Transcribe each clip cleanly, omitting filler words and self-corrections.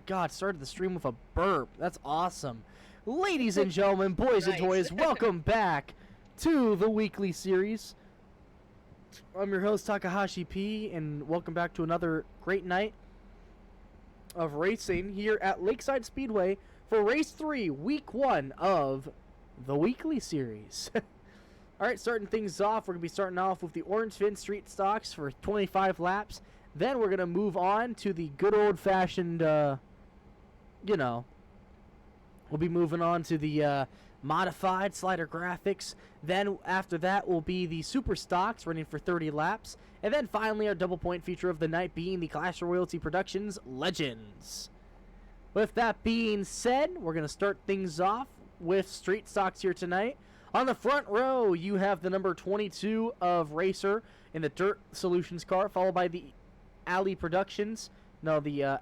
God, started the stream with a burp. That's awesome. Ladies and gentlemen, boys and toys, welcome back to the weekly series. I'm your host, Takahashi P, and welcome back to another great night of racing here at Lakeside Speedway for Race 3, Week 1 of the weekly series. Alright, starting things off, we're going to be starting off with the Orangeville Street Stocks for 25 laps. Then we're going to move on to the good old-fashioned, we'll be moving on to the modified slider graphics. Then after that will be the super stocks running for 30 laps. And then finally our double point feature of the night being the Clash Royalty Productions Legends. With that being said, we're going to start things off with street stocks here tonight. On the front row, you have the number 22 of Racer in the Dirt Solutions car, followed by the Alley Productions. No, the,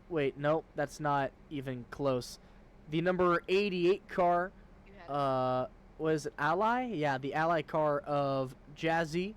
wait, no, that's not even close. The number 88 car, was it Ally? Yeah, the Ally car of Jazzy.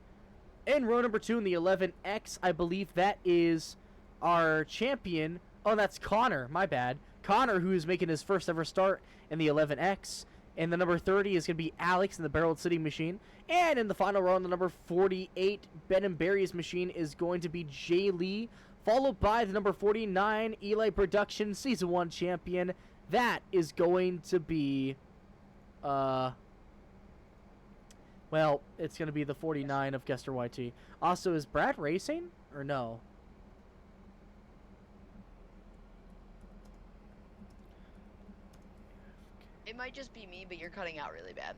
In row number 2 in the 11X, I believe that is our champion. Oh, that's Connor, my bad. Connor, who is making his first ever start in the 11X. And the number 30 is going to be Alex in the Barreled City machine. And in the final row, on the number 48, Ben and Barry's machine is going to be Jay Lee. Followed by the number 49, Eli Productions Season 1 champion. That is going to be, well, it's going to be the 49 of Gester YT. Also, is Brad racing or no? It might just be me, but you're cutting out really bad.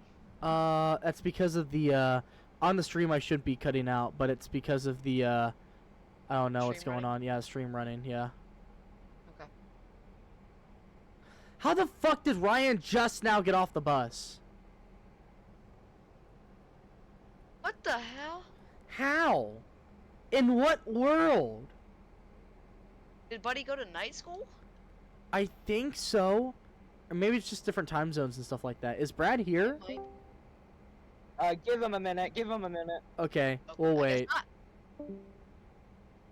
That's because of the, on the stream I should be cutting out, but it's because of the, I don't know what's going on. Yeah, stream running, yeah. Okay. How the fuck did Ryan just now get off the bus? What the hell? How? In what world? Did Buddy go to night school? I think so. Or maybe it's just different time zones and stuff like that. Is Brad here? Give him a minute. Give him a minute. Okay, we'll wait.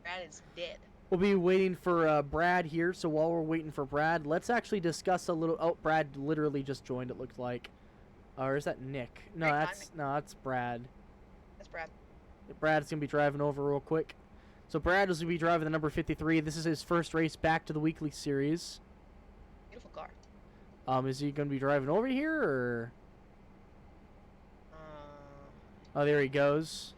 Brad is dead. We'll be waiting for Brad here. So while we're waiting for Brad, let's actually discuss a little. Oh, Brad literally just joined. It looked like. Or is that Nick? No, that's Brad. That's Brad. Brad's gonna be driving over real quick. So Brad is gonna be driving the number 53. This is his first race back to the weekly series. Beautiful car. Is he gonna be driving over here or? Oh, there he goes.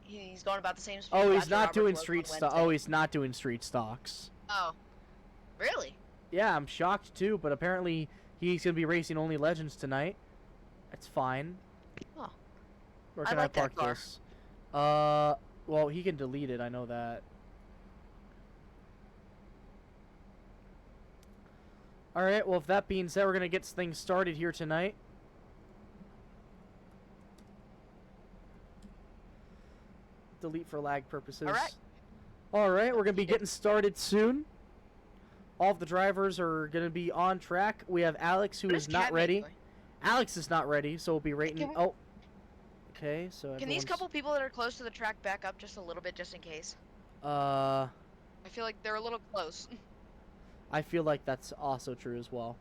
He's going about the same speed. Oh, he's not doing street stock. Oh, he's not doing street stocks. Oh, really? Yeah, I'm shocked too. But apparently he's gonna be racing only Legends tonight. That's fine. Oh. Where can I park this? Well, he can delete it. I know that. Alright, well, if that being said, we're going to get things started here tonight. Delete for lag purposes. Alright, we're going to be getting started soon. All of the drivers are going to be on track. We have Alex, who is not ready. Alex is not ready, so we'll be rating... Oh. Okay, so can these couple people that are close to the track back up just a little bit, just in case? I feel like they're a little close. I feel like that's also true as well.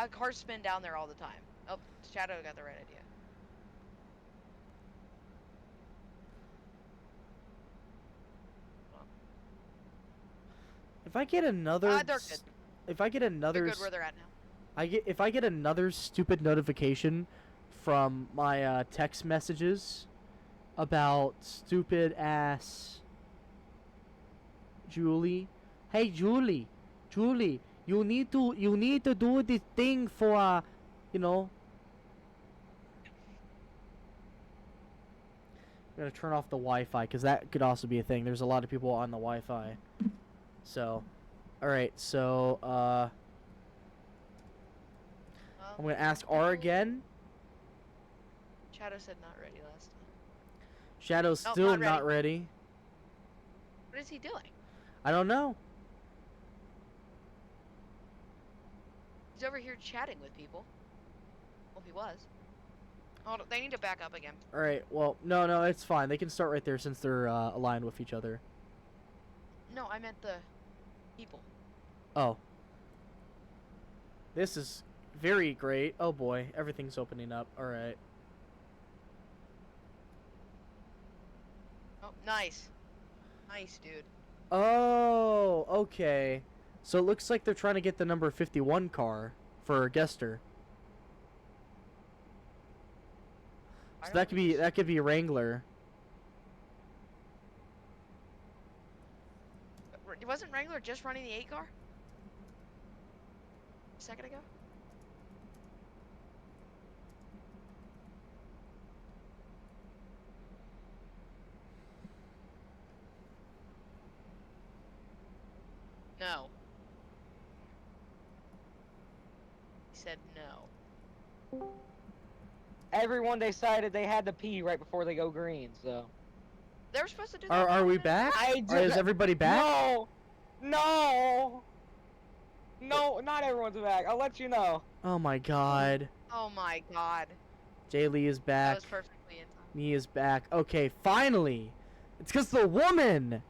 Cars spin down there all the time. Oh, Shadow got the right idea. If I get another... they're good. If I get another... They're good where they're at now. If I get another stupid notification from my text messages about stupid ass Julie... Hey Julie, you need to do this thing for, you know. I'm gonna turn off the Wi-Fi because that could also be a thing. There's a lot of people on the Wi-Fi. So, all right. So, I'm gonna ask R again. Shadow said not ready last time. Shadow's still not ready. What is he doing? I don't know. He's over here chatting with people. Well, he was. Hold on, they need to back up again. All right. Well, no, it's fine. They can start right there since they're aligned with each other. No, I meant the people. Oh. This is very great. Oh boy, everything's opening up. All right. Oh, nice. Nice, dude. Oh, okay. So it looks like they're trying to get the number 51 car for Gester. So that could be Wrangler. Wasn't Wrangler just running the 8 car? A second ago? No. He said no. Everyone decided they had to pee right before they go green, so. They were supposed to do that. Are we back? Or is everybody back? No, not everyone's back. I'll let you know. Oh my god. Oh my god. Jay Lee is That back. was perfectly in time. Me is back. Okay, finally. It's because the woman.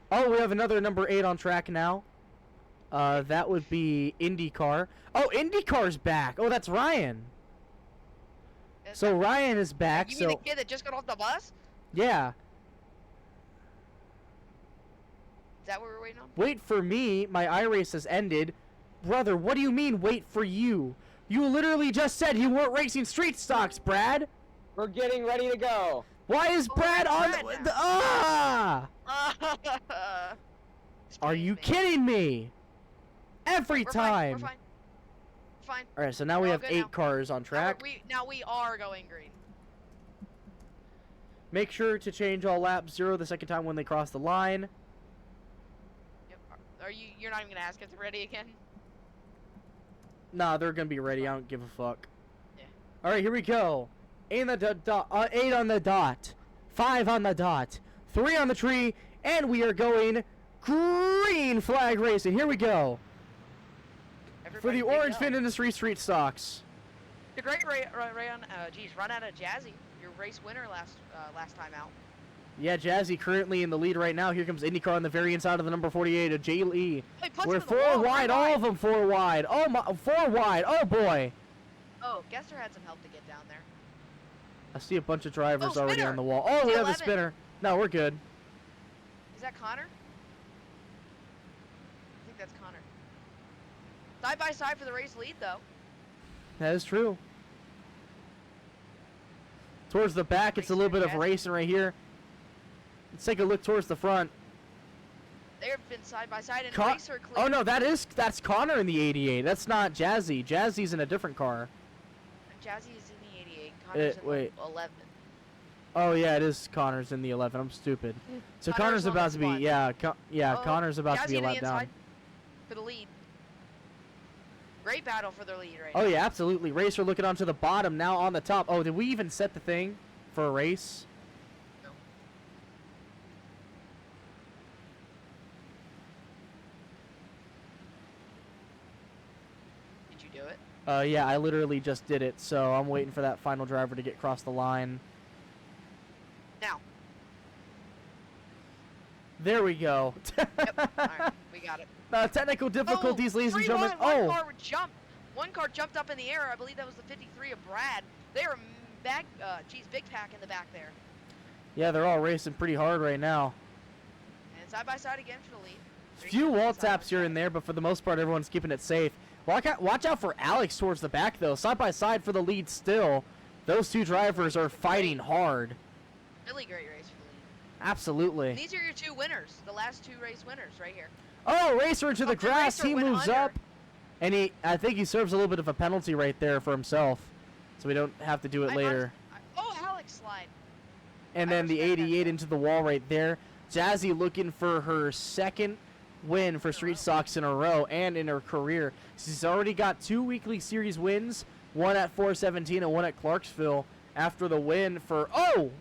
Oh, we have another number 8 on track now. That would be IndyCar. Oh, IndyCar's back. Oh, that's Ryan. So Ryan is back. You mean the kid that just got off the bus? Yeah. Is that what we're waiting on? Wait for me. My iRace has ended. Brother, what do you mean wait for you? You literally just said you weren't racing street stocks, Brad. We're getting ready to go. Why is Brad on the ah? Are you kidding me? Every We're time. Fine. We're fine. All right, so now We're we all have good 8 now. cars on track. Now we are going green. Make sure to change all lap 0 the second time when they cross the line. Yep. Are you? You're not even gonna ask if they're ready again? Nah, they're gonna be ready. I don't give a fuck. Yeah. All right, here we go. 8 on the dot, 5 on the dot, 3 on the tree, and we are going green flag racing. Here we go. For the Orange Fin Industry Street Stocks. The great run out of Jazzy, your race winner last time out. Yeah, Jazzy currently in the lead right now. Here comes IndyCar on the very inside of the number 48 of Jay Lee. We're 4 wide, all of them 4 wide. Oh my, 4 wide. Oh boy. Oh, Gester had some help to get down there. I see a bunch of drivers already spinner. on the wall. Oh, we have a 11. spinner. No, we're good. Is that Connor? I think that's Connor. Side by side for the race lead, though. That is true. Towards the back, it's a little bit of racing right here. Let's take a look towards the front. They've been side by side and racer clear. Oh no, that's Connor in the 88. That's not Jazzy. Jazzy's in a different car. Jazzy is in the 88. Connor's in wait. the 11. Oh yeah, it is Connor's in the 11. I'm stupid. So Connor's on about the to be spot. Connor's about to be Jazzy a in the lap down. inside for the lead. Great battle for the lead right Oh now. yeah, absolutely. Racer looking onto the bottom, now on the top. Oh, did we even set the thing for a race? No. Did you do it? Yeah, I literally just did it, so I'm waiting for that final driver to get across the line. Now. There we go. Yep. Alright, we got it. Technical difficulties, ladies and gentlemen. One car jumped. One car jumped up in the air. I believe that was the 53 of Brad. They are back. Big pack in the back there. Yeah, they're all racing pretty hard right now. And side by side again for the lead. Few wall taps here and there, but for the most part, everyone's keeping it safe. Watch out for Alex towards the back, though. Side by side for the lead still. Those two drivers are fighting hard. Really great race for the lead. Absolutely. And these are your 2 winners. The last 2 race winners right here. Oh, Racer into the grass. Racer He went moves under. up. And I think he serves a little bit of a penalty right there for himself. So we don't have to do it later. Oh, Alex slide. And then the 88 into the wall right there. Jazzy looking for her 2nd win for Street Stocks in a row and in her career. She's already got 2 weekly series wins, one at 417 and one at Clarksville after the win for Oh,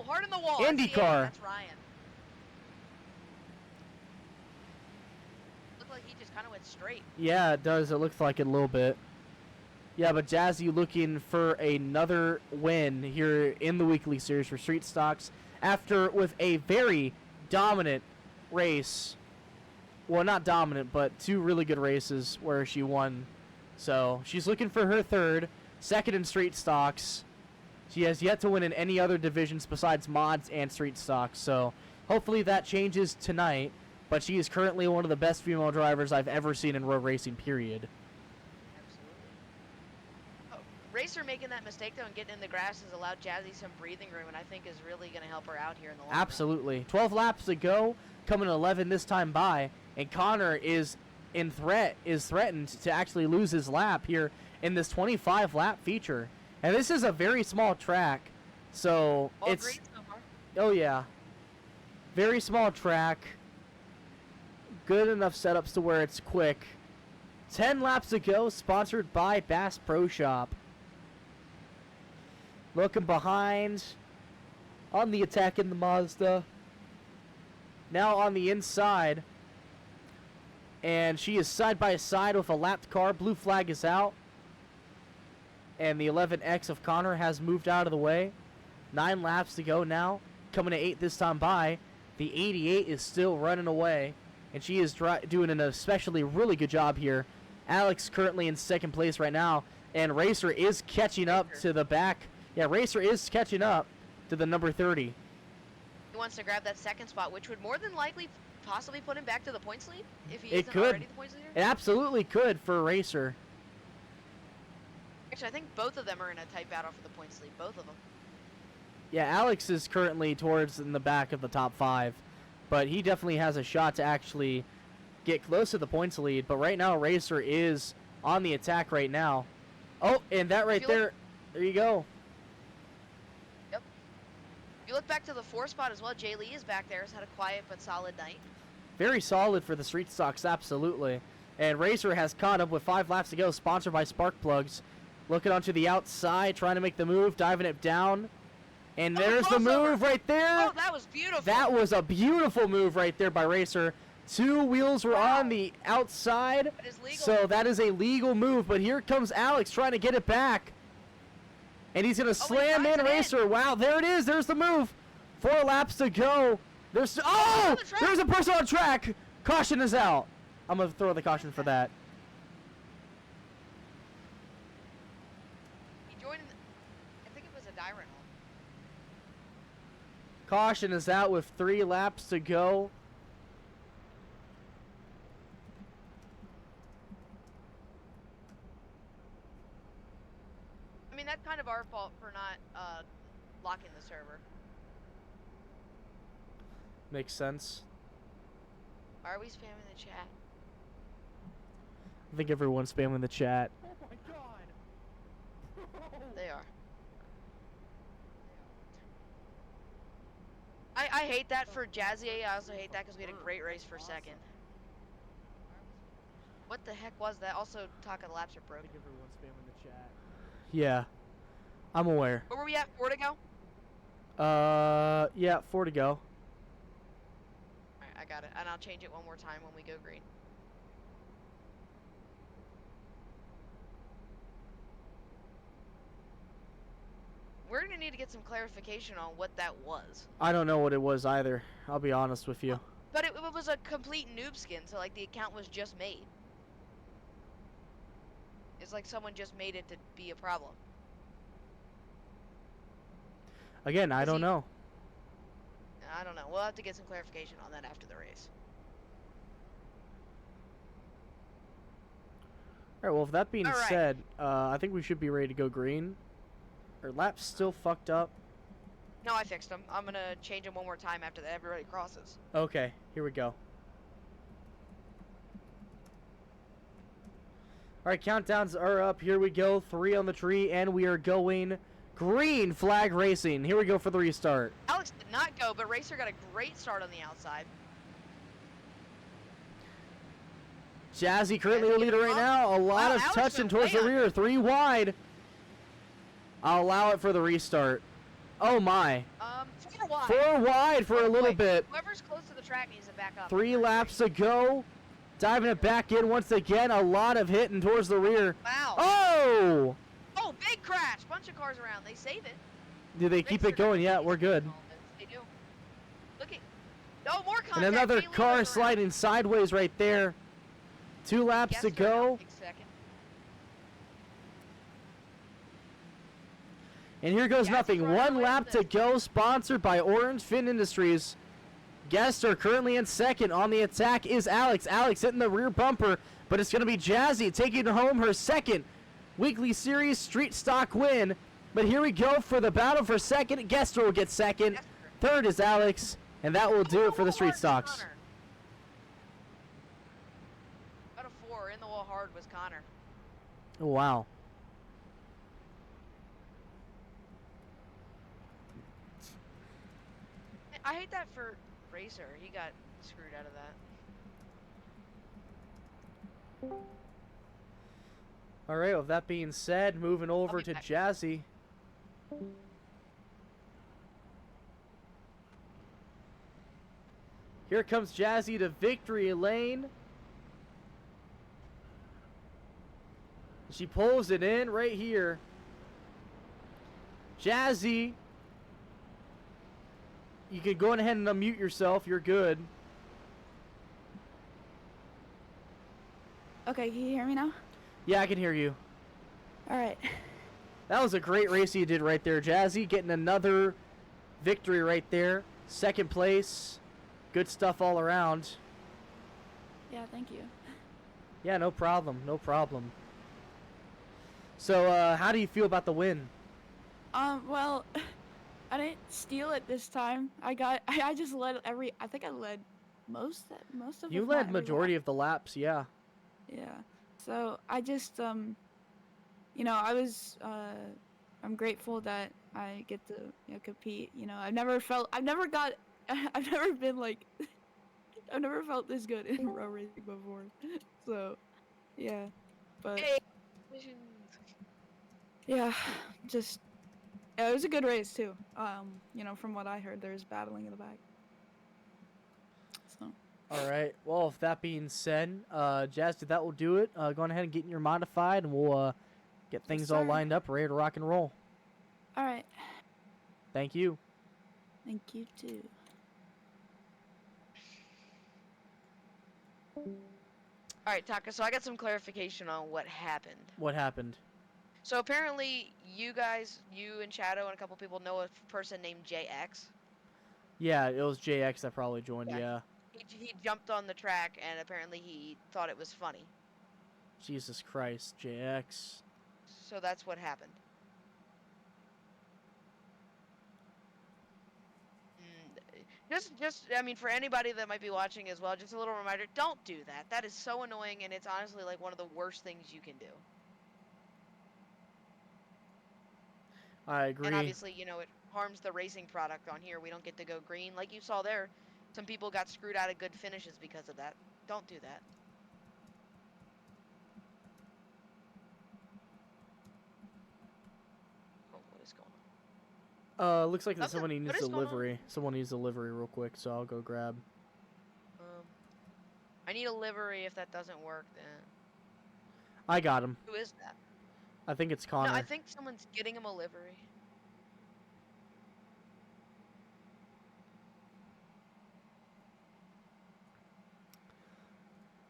hard in the wall. IndyCar. That's Ryan. Looked like he just kind of went straight. Yeah, it does. It looks like it a little bit. Yeah, but Jazzy looking for another win here in the weekly series for Street Stocks after with a very dominant race. Well, not dominant, but 2 really good races where she won. So she's looking for her third, second in Street Stocks. She has yet to win in any other divisions besides mods and Street Stocks. So hopefully that changes tonight. But she is currently one of the best female drivers I've ever seen in road racing, period. Absolutely. Oh, Racer making that mistake, though, and getting in the grass has allowed Jazzy some breathing room, and I think is really going to help her out here in the long run. Absolutely. 12 laps to go, coming 11 this time by, and Connor is threatened to actually lose his lap here in this 25 lap feature. And this is a very small track, so All it's green so far. oh yeah, very small track. Good enough setups to where it's quick. 10 laps to go, sponsored by Bass Pro Shop. Looking behind on the attack in the Mazda. Now on the inside. And she is side by side with a lapped car. Blue flag is out. And the 11X of Connor has moved out of the way. 9 laps to go now. Coming to 8 this time by. The 88 is still running away. And she is doing an especially really good job here. Alex currently in second place right now. And Racer is catching up to the back. Yeah, Racer is catching up to the number 30. He wants to grab that second spot, which would more than likely possibly put him back to the points lead if he It isn't could. already the points leader. It absolutely could for Racer. Actually, I think both of them are in a tight battle for the points lead. Both of them. Yeah, Alex is currently towards in the back of the top 5. But he definitely has a shot to actually get close to the points lead. But right now, Racer is on the attack right now. Oh, and that right there, there you go. Yep. If you look back to the 4 spot as well, Jay Lee is back there. Has had a quiet but solid night. Very solid for the Street Stocks, absolutely. And Racer has caught up with 5 laps to go, sponsored by Spark Plugs. Looking onto the outside, trying to make the move, diving it down. And there's the move right there. Oh, that was beautiful. That was a beautiful move right there by Racer. 2 wheels were on the outside. That is legal. So that is a legal move. But here comes Alex trying to get it back. And he's going to slam in Racer. Wow, there it is. There's the move. 4 laps to go. There's there's a person on track. Caution is out. I'm going to throw the caution for that. He joined, I think it was a Dyron. Caution is out with 3 laps to go. I mean, that's kind of our fault for not locking the server. Makes sense. Are we spamming the chat? I think everyone's spamming the chat. Oh my god! They are. I hate that for Jazzy. I also hate that because we had a great race for second. What the heck was that? Also, Taka, the laps are broken. Everyone's spamming the chat. Yeah, I'm aware. Where were we at? 4 to go? Yeah, 4 to go. Alright, I got it. And I'll change it one more time when we go green. We're gonna need to get some clarification on what that was. I don't know what it was either. I'll be honest with you. But it was a complete noob skin, so like the account was just made. It's like someone just made it to be a problem. Again, I don't know. I don't know. We'll have to get some clarification on that after the race. Alright, well, with that being Alright. said, I think we should be ready to go green. Our lap's still fucked up. No, I fixed them. I'm gonna change them one more time after that everybody crosses. Okay, here we go. Alright, countdowns are up. Here we go. 3 on the tree, and we are going green flag racing. Here we go for the restart. Alex did not go, but Racer got a great start on the outside. Jazzy currently the leader right now. A lot of Alex touching went towards way the up. rear. 3 wide. I'll allow it for the restart. Oh my. 4 wide. 4 wide for a little bit. Whoever's close to the track needs to back up. 3 laps to go. Diving it back in once again. A lot of hitting towards the rear. Wow. Oh! Oh, big crash. Bunch of cars around. They save it. Do they keep it going? Yeah, we're good. They do. Look at. No more contact. And another Kaylee car was around. sliding sideways right there. 2 laps to Guess they're go. gonna take second. And here goes Guess nothing. we're 1 away lap with to this. go, sponsored by Orange Fin Industries. Guests are currently in second. On the attack is Alex. Alex hitting the rear bumper, but it's going to be Jazzy taking home her second weekly series street stock win. But here we go for the battle for second. Guester will get second. Guester. Third is Alex, and that will do it for the street Hard was stocks. Connor. Out of 4, in the wall hard was Connor. Oh, wow. I hate that for Racer. He got screwed out of that. All right, with that being said, moving over be to back. Jazzy. Here comes Jazzy to victory lane. She pulls it in right here. Jazzy, you can go ahead and unmute yourself. You're good. Okay, can you hear me now? Yeah, I can hear you. All right. That was a great race you did right there, Jazzy. Getting another victory right there. Second place. Good stuff all around. Yeah, thank you. Yeah, no problem. No problem. So, how do you feel about the win? Well, I didn't steal it this time. I just led I think I led most of You if led not every majority lap. of the laps, yeah. Yeah. So, I just you know, I'm grateful that I get to, you know, compete. You know, I've never been like I've never felt this good in row racing before. So, yeah. But Hey. yeah, just yeah, it was a good race too. You know, from what I heard, there's battling in the back. So All right. Well, with that being said, Jazzy, that will do it. Go on ahead and get in your modified, and we'll get things all sir. lined up, ready to rock and roll. all right, Thank you. thank you too. All right, Taka. So I got some clarification on what happened. What happened? So apparently, you guys, you and Shadow and a couple people know a person named JX. Yeah, it was JX that probably joined, Yeah. yeah. He jumped on the track and apparently he thought it was funny. Jesus Christ, JX. So that's what happened. Just, I mean, for anybody that might be watching as well, just a little reminder, don't do that. That is so annoying, and it's honestly like one of the worst things you can do. I agree. And obviously, you know, it harms the racing product on here. We don't get to go green. Like you saw there, some people got screwed out of good finishes because of that. Don't do that. Oh, what is going on? Looks like that Something- somebody what needs is a going on? livery. Someone needs a livery real quick, so I'll go grab. I need a livery. If that doesn't work, then I got him. who is that? I think it's Connor. No, I think someone's getting him a livery.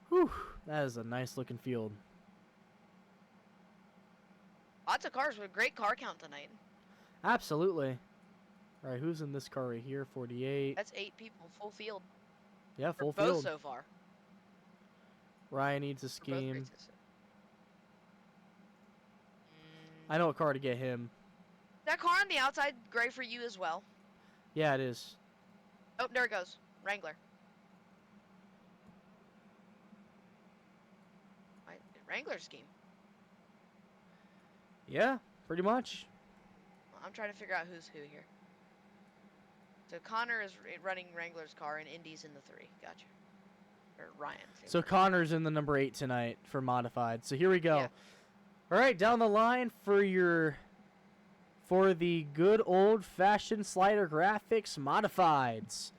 Whew, that is a nice looking field. Lots of cars with a great car count tonight. Absolutely. All right, who's in this car right here? 48. That's 8 people, full field. Yeah, full For both field. so far. Ryan needs a For both scheme. races. I know what car to get him. That car on the outside, great for you as well. Yeah, it is. Oh, there it goes. Wrangler. Wrangler scheme. Yeah, pretty much. I'm trying to figure out who's who here. So Connor is running Wrangler's car and Indy's in the 3. Gotcha. Or Ryan. So Connor's in the number 8 tonight for modified. So here we go. Yeah. All right, down the line for the good old-fashioned slider graphics modifieds.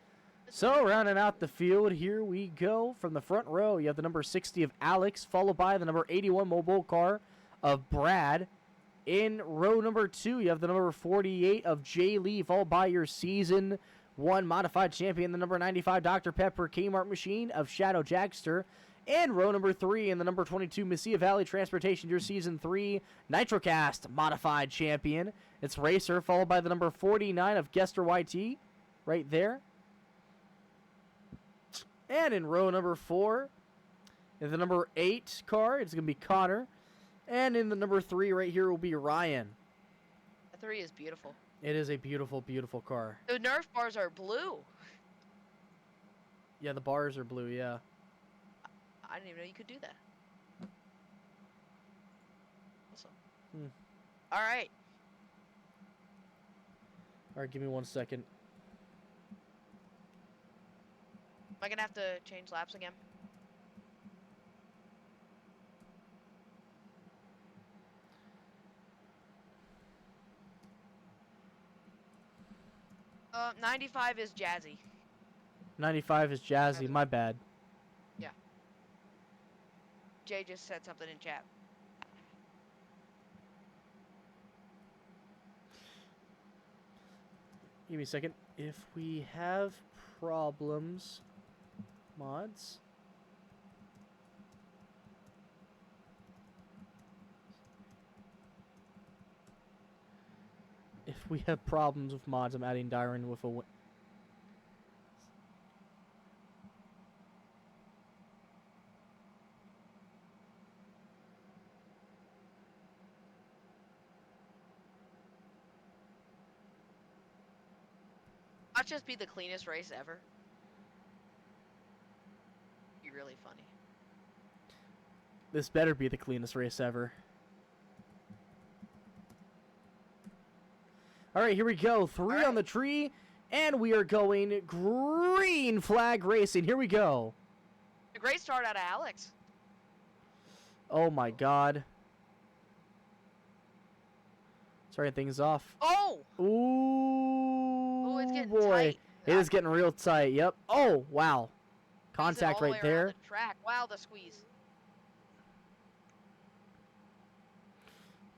So, rounding out the field, here we go. From the front row, you have the number 60 of Alex, followed by the number 81 mobile car of Brad. In row number 2, you have the number 48 of Jay Lee, followed by your Season 1 modified champion, the number 95 Dr. Pepper Kmart machine of Shadow Jackster. And row number 3 in the number 22 Mesilla Valley Transportation, your Season 3 Nitrocast modified champion. It's Racer, followed by the number 49 of Gester YT, right there. And in row number 4, in the number 8 car, it's going to be Connor. And in the number 3 right here will be Ryan. The 3 is beautiful. It is a beautiful, beautiful car. The Nerf bars are blue. Yeah, the bars are blue, yeah. I didn't even know you could do that. Awesome. All right. All right, give me 1 second. Am I going to have to change laps again? Uh, 95 is Jazzy. 95 is Jazzy, my bad. Yeah. Jay just said something in chat. Give me a second. If we have problems, mods. If we have problems with mods, I'm adding Dyron with a Not just be the cleanest race ever. Be really funny. This better be the cleanest race ever. All right, here we go. 3 on the tree, and we are going green flag racing. Here we go. A great start out of Alex. Oh my God. Starting things off. Oh! Ooh, Ooh, it's getting boy. tight. It is getting real tight. Yep. Oh, wow. Squeeze it Contact all the way right around there. the track. Wow, the squeeze.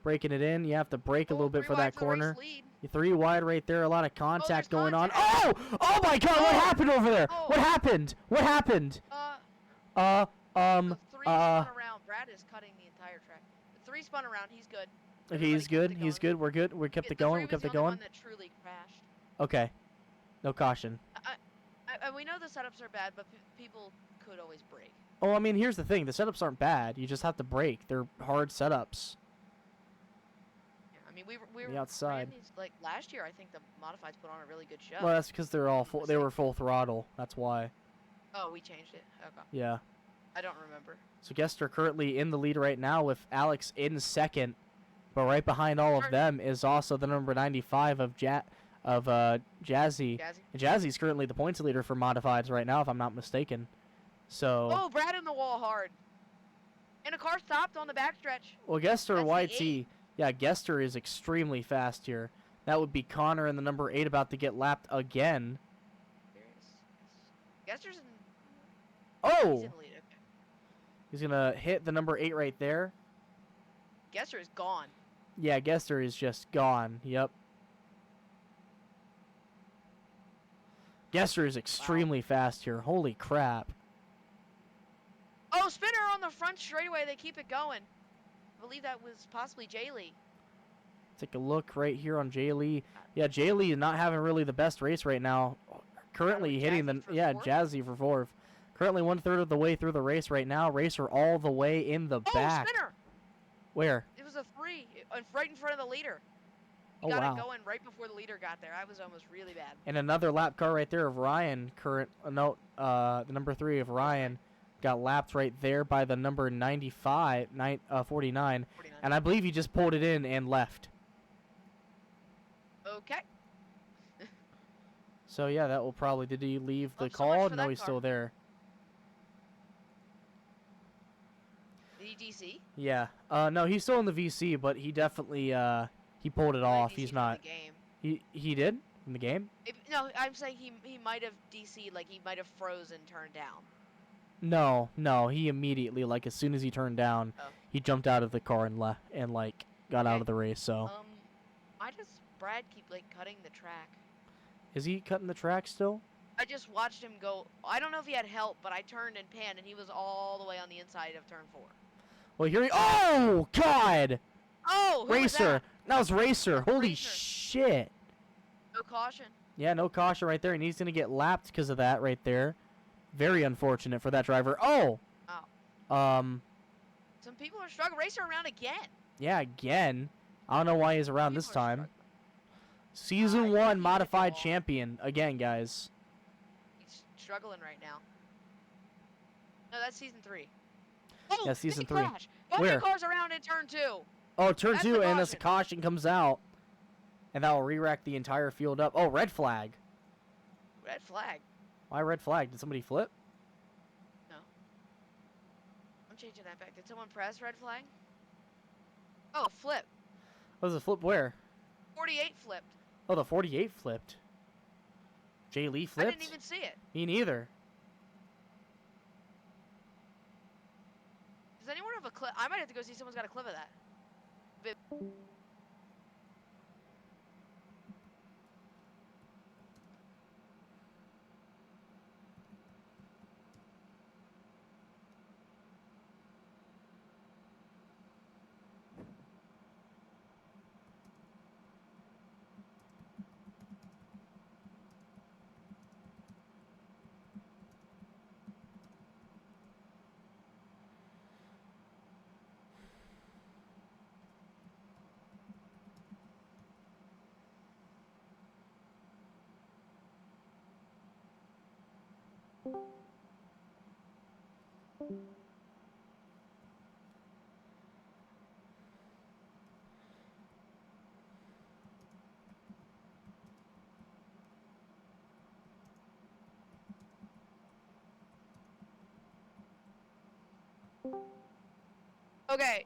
Breaking it in. You have to brake a little bit for that corner. Lead. You're 3 wide right there. A lot of contact there's going on. contact. Oh! Oh my God! What Oh! happened over there? Oh! What happened? What happened? The 3 spun uh. around. Brad is cutting the entire track. The 3 spun around. He's good. Okay, Everybody he's kept good. it He's going. good. We're good. We kept The it going. 3 We was kept the it only going. one that truly crashed. Okay. No caution. We know the setups are bad, but people could always break. Oh, I mean, here's the thing. The setups aren't bad. You just have to brake. They're hard setups. Yeah, I mean, we were The outside. ran these, like last year. I think the modifieds put on a really good show. Well, that's because they're all full. They were full throttle. That's why. Oh, we changed it. Okay. Yeah. I don't remember. So Gester currently in the lead right now with Alex in second, but right behind all of them is also the number 95 of Jazzy. Jazzy. And Jazzy's currently the points leader for modifieds right now, if I'm not mistaken. So. Oh, Brad in the wall hard. And a car stopped on the backstretch. Well, Gester That's the YT. Yeah, Gester is extremely fast here. That would be Connor in the number 8 about to get lapped again. Gester's in. Oh! He's in the lead. Okay. He's going to hit the number 8 right there. Gester is gone. Yeah, Gester is just gone. Yep. Gester is extremely fast here. Holy crap. Oh, spinner on the front straightaway. They keep it going. I believe that was possibly Jay Lee. Take a look right here on Jay Lee. Yeah, Jay Lee is not having really the best race right now. Currently hitting the Jazzy for fourth. Currently 1/3 of the way through the race right now. Racer all the way in the back. Spinner. Where? It was a 3, right in front of the leader. He Oh, got wow. it going right before the leader got there. I was almost really bad. And another lap car right there of Ryan. The number 3 of Ryan got lapped right there by the number 49. 49. And I believe he just pulled it in and left. Okay. So yeah, that will probably. Did he leave the Oh, so much call? for No, that he's car. still there. Did he DC? Yeah. No, he's still in the VC, but he definitely he pulled it off. He's not. Game. He did? in the game. No, I'm saying he might have DC'd, like he might have frozen, turned down. No, he immediately, like, as soon as he turned down, Oh. he jumped out of the car and left, and, like, got out Okay. of the race, so. Why does Brad keep, like, cutting the track? Is he cutting the track still? I just watched him go. I don't know if he had help, but I turned and panned, and he was all the way on the inside of turn 4. Well, here he. Oh God! Oh, who was Racer. That was Racer. Holy Racer. shit! No caution. Yeah, no caution right there, and he's gonna get lapped because of that right there. Very unfortunate for that driver. Oh. Wow. Some people are struggling. Racer around again. Yeah, again. I don't know why he's around this People are time. struggling. Season he 1 hit modified the wall. champion again, guys. He's struggling right now. No, that's season 3. Oh, Yeah, season big 3. Crash. Bunch Where? of cars around in turn 2. Oh, turn That's 2, the and this caution. caution comes out, and that will re-rack the entire field up. Oh, red flag. Red flag. Why red flag? Did somebody flip? No. I'm changing that back. Did someone press red flag? Oh, flip. Oh, was a flip where? 48 flipped. Oh, the 48 flipped. Jay Lee flipped? I didn't even see it. Me neither. Does anyone have a clip? I might have to go see if someone's got a clip of that. Okay.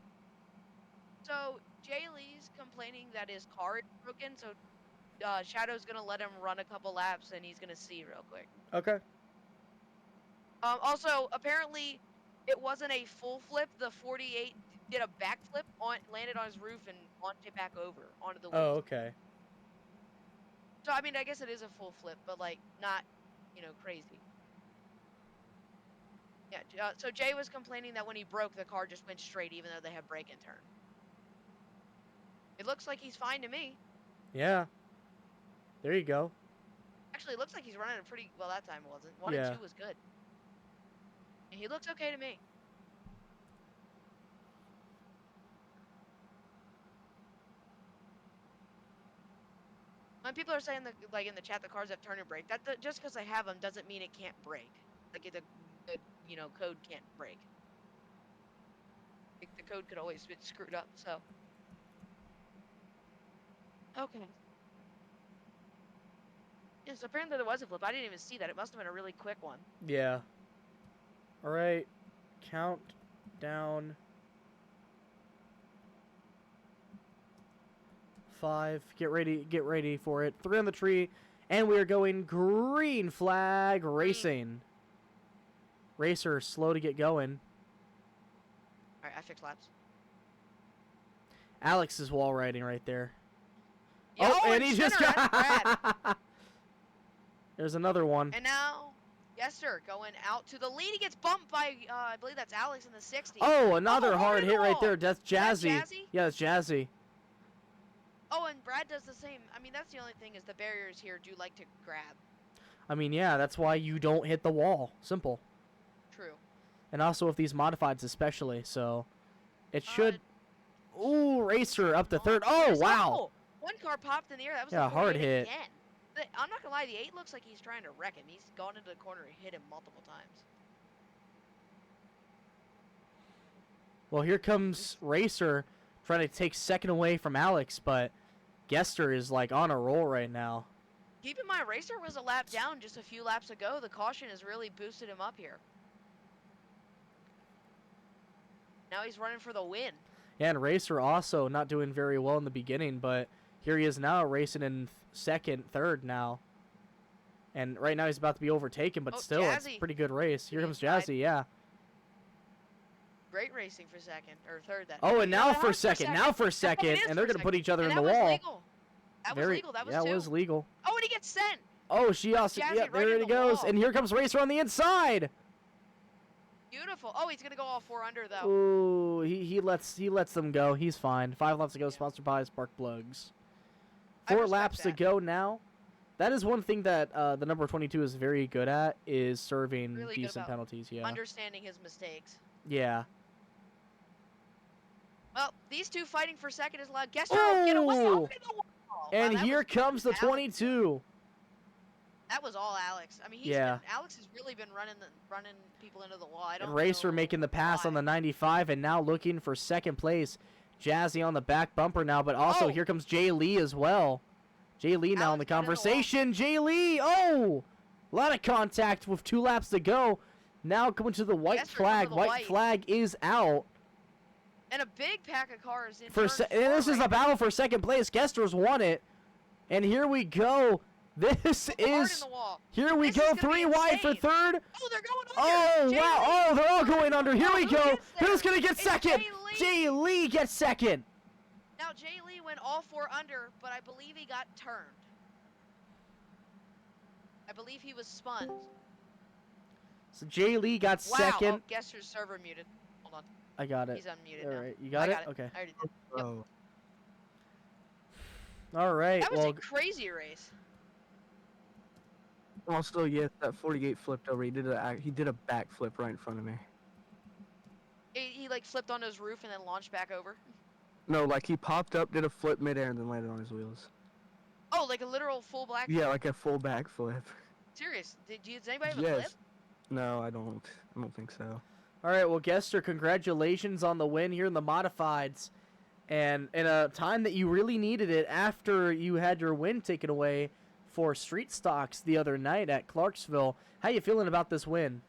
So Jay Lee's complaining that his car is broken, so Shadow's gonna let him run a couple laps and he's gonna see real quick. Okay. Also, apparently, it wasn't a full flip. The 48 did a backflip, landed on his roof, and launched it back over onto the Oh, wheels. okay. So, I mean, I guess it is a full flip, but, like, not, crazy. Yeah, so Jay was complaining that when he broke, the car just went straight, even though they have brake and turn. It looks like he's fine to me. Yeah. There you go. Actually, it looks like he's running a pretty, well, that time wasn't. 1 Yeah. and 2 was good. And he looks okay to me. When people are saying that, like in the chat, the cars have turn and brake, just because they have them doesn't mean it can't break. Like the good, code can't break. Like, the code could always be screwed up. So, okay. Yes, apparently there was a flip. I didn't even see that. It must have been a really quick one. Yeah. All right. Count down. 5. Get ready for it. 3 on the tree, and we are going green flag racing. Racer slow to get going. All right, I fixed laps. Alex is wall riding right there. Yo, and he just Spinner, that's Brad. There's another one. And now, Yester going out to the lead. He gets bumped by, I believe that's Alex in the 60. Oh, another Oh, hard hit right there. That's Is that Jazzy. Jazzy? Yeah, that's Jazzy. Oh, and Brad does the same. I mean, that's the only thing is the barriers here do like to grab. I mean, yeah, that's why you don't hit the wall. Simple. True. And also with these modifieds especially, so it should... Ooh, Racer up to third. Oh, wow. Oh, one car popped in the air. That was Yeah, a hard 48 hit. again. I'm not going to lie. The 8 looks like he's trying to wreck him. He's gone into the corner and hit him multiple times. Well, here comes Racer trying to take second away from Alex, but Gester is like on a roll right now. Keep in mind, Racer was a lap down just a few laps ago. The caution has really boosted him up here. Now he's running for the win. Yeah, and Racer also not doing very well in the beginning, but here he is now racing in second, third now. And right now he's about to be overtaken, but Oh, still, it's a Jazzy. pretty good race. Here comes Inside. Jazzy, yeah. Great racing for second or third. That. Oh, and You know now what? for second, now for That's what second, it is and they're for gonna put second. each other And in that the was wall. legal. That was legal. That was yeah, two. it was legal. Oh, and he gets sent. Oh, she also, Jazzy yeah, right there in it the goes, wall. and here comes Racer on the inside. Beautiful. Oh, he's gonna go all 4 under though. Ooh, he lets them go. He's fine. 5 laps to go. Yeah. Sponsored by Spark Plugs. I 4 respect laps to that. go now. That is one thing that the number 22 is very good at, is serving Really good decent about penalties. Yeah. Understanding his mistakes. Yeah. Well, these two fighting for second is allowed. Guess who get away Oh! over the wall. Wow, And that here was comes the Alex. 22. That was all Alex. I mean, Alex has really been running people into the wall. I don't And Racer know making the pass on why. the 95 and now looking for second place. Jazzy on the back bumper now, but also Oh! here comes Jay Lee as well. Jay Lee now in the Alex got in the wall. conversation. Jay Lee, oh! A lot of contact with 2 laps to go. Now coming to the white Yes, sir, flag. coming to the White white. flag is out. And a big pack of cars in For turn and this four is right the battle for second place. Gester's won it. And here we go. This now. Hard in is the wall. here we This go. is gonna be 3 wide for insane. third. Oh, they're going under. Oh, Jay wow. Lee. Oh, they're all going under. Here we Who go. gets there? Who's going to get It's second? Jay Lee. Jay Lee gets second. Now Jay Lee went all 4 under, but I believe he got turned. I believe he was spun. So Jay Lee got Wow. second. Oh, guess your server muted. Hold on. I got it. He's unmuted All now. right. You got I it? got it. Okay. I already did. Yep. Oh. All right. That was Well, a crazy race. Also, yes, that 48 flipped over. He did a backflip right in front of me. He like flipped on his roof and then launched back over. No, like he popped up, did a flip midair, and then landed on his wheels. Oh, like a literal full black. Yeah, like a full backflip. Serious? Does anybody have a Yes. flip? No, I don't think so. all right. Well, Gester, congratulations on the win here in the modifieds. And in a time that you really needed it after you had your win taken away for street stocks the other night at Clarksville. How you feeling about this win?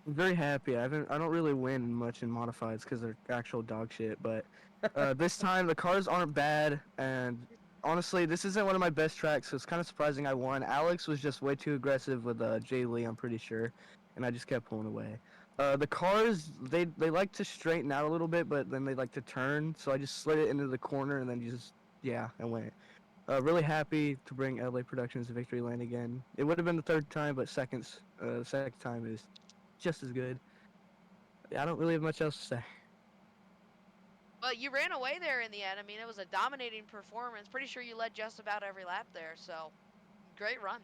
I'm very happy. I don't really win much in modifieds because they're actual dog shit. But this time the cars aren't bad, and honestly, this isn't one of my best tracks, so it's kind of surprising I won. Alex was just way too aggressive with Jay Lee, I'm pretty sure, and I just kept pulling away. The cars, they like to straighten out a little bit, but then they like to turn, so I just slid it into the corner and then I went. Really happy to bring LA Productions to victory lane again. It would have been the 3rd time, but the second time is just as good. I don't really have much else to say. But you ran away there in the end. I mean, it was a dominating performance. Pretty sure you led just about every lap there. So, great run.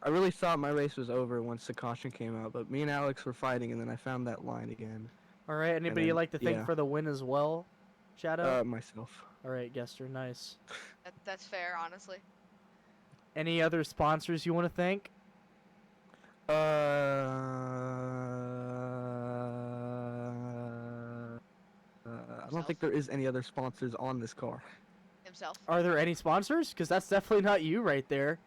I really thought my race was over once the caution came out, but me and Alex were fighting, and then I found that line again. All right. Anybody then, you'd like to thank yeah. for the win as well, Shadow? Myself. All right, Gester. Nice. That's fair, honestly. Any other sponsors you want to thank? I don't think there is any other sponsors on this car. Himself. Are there any sponsors? Because that's definitely not you right there.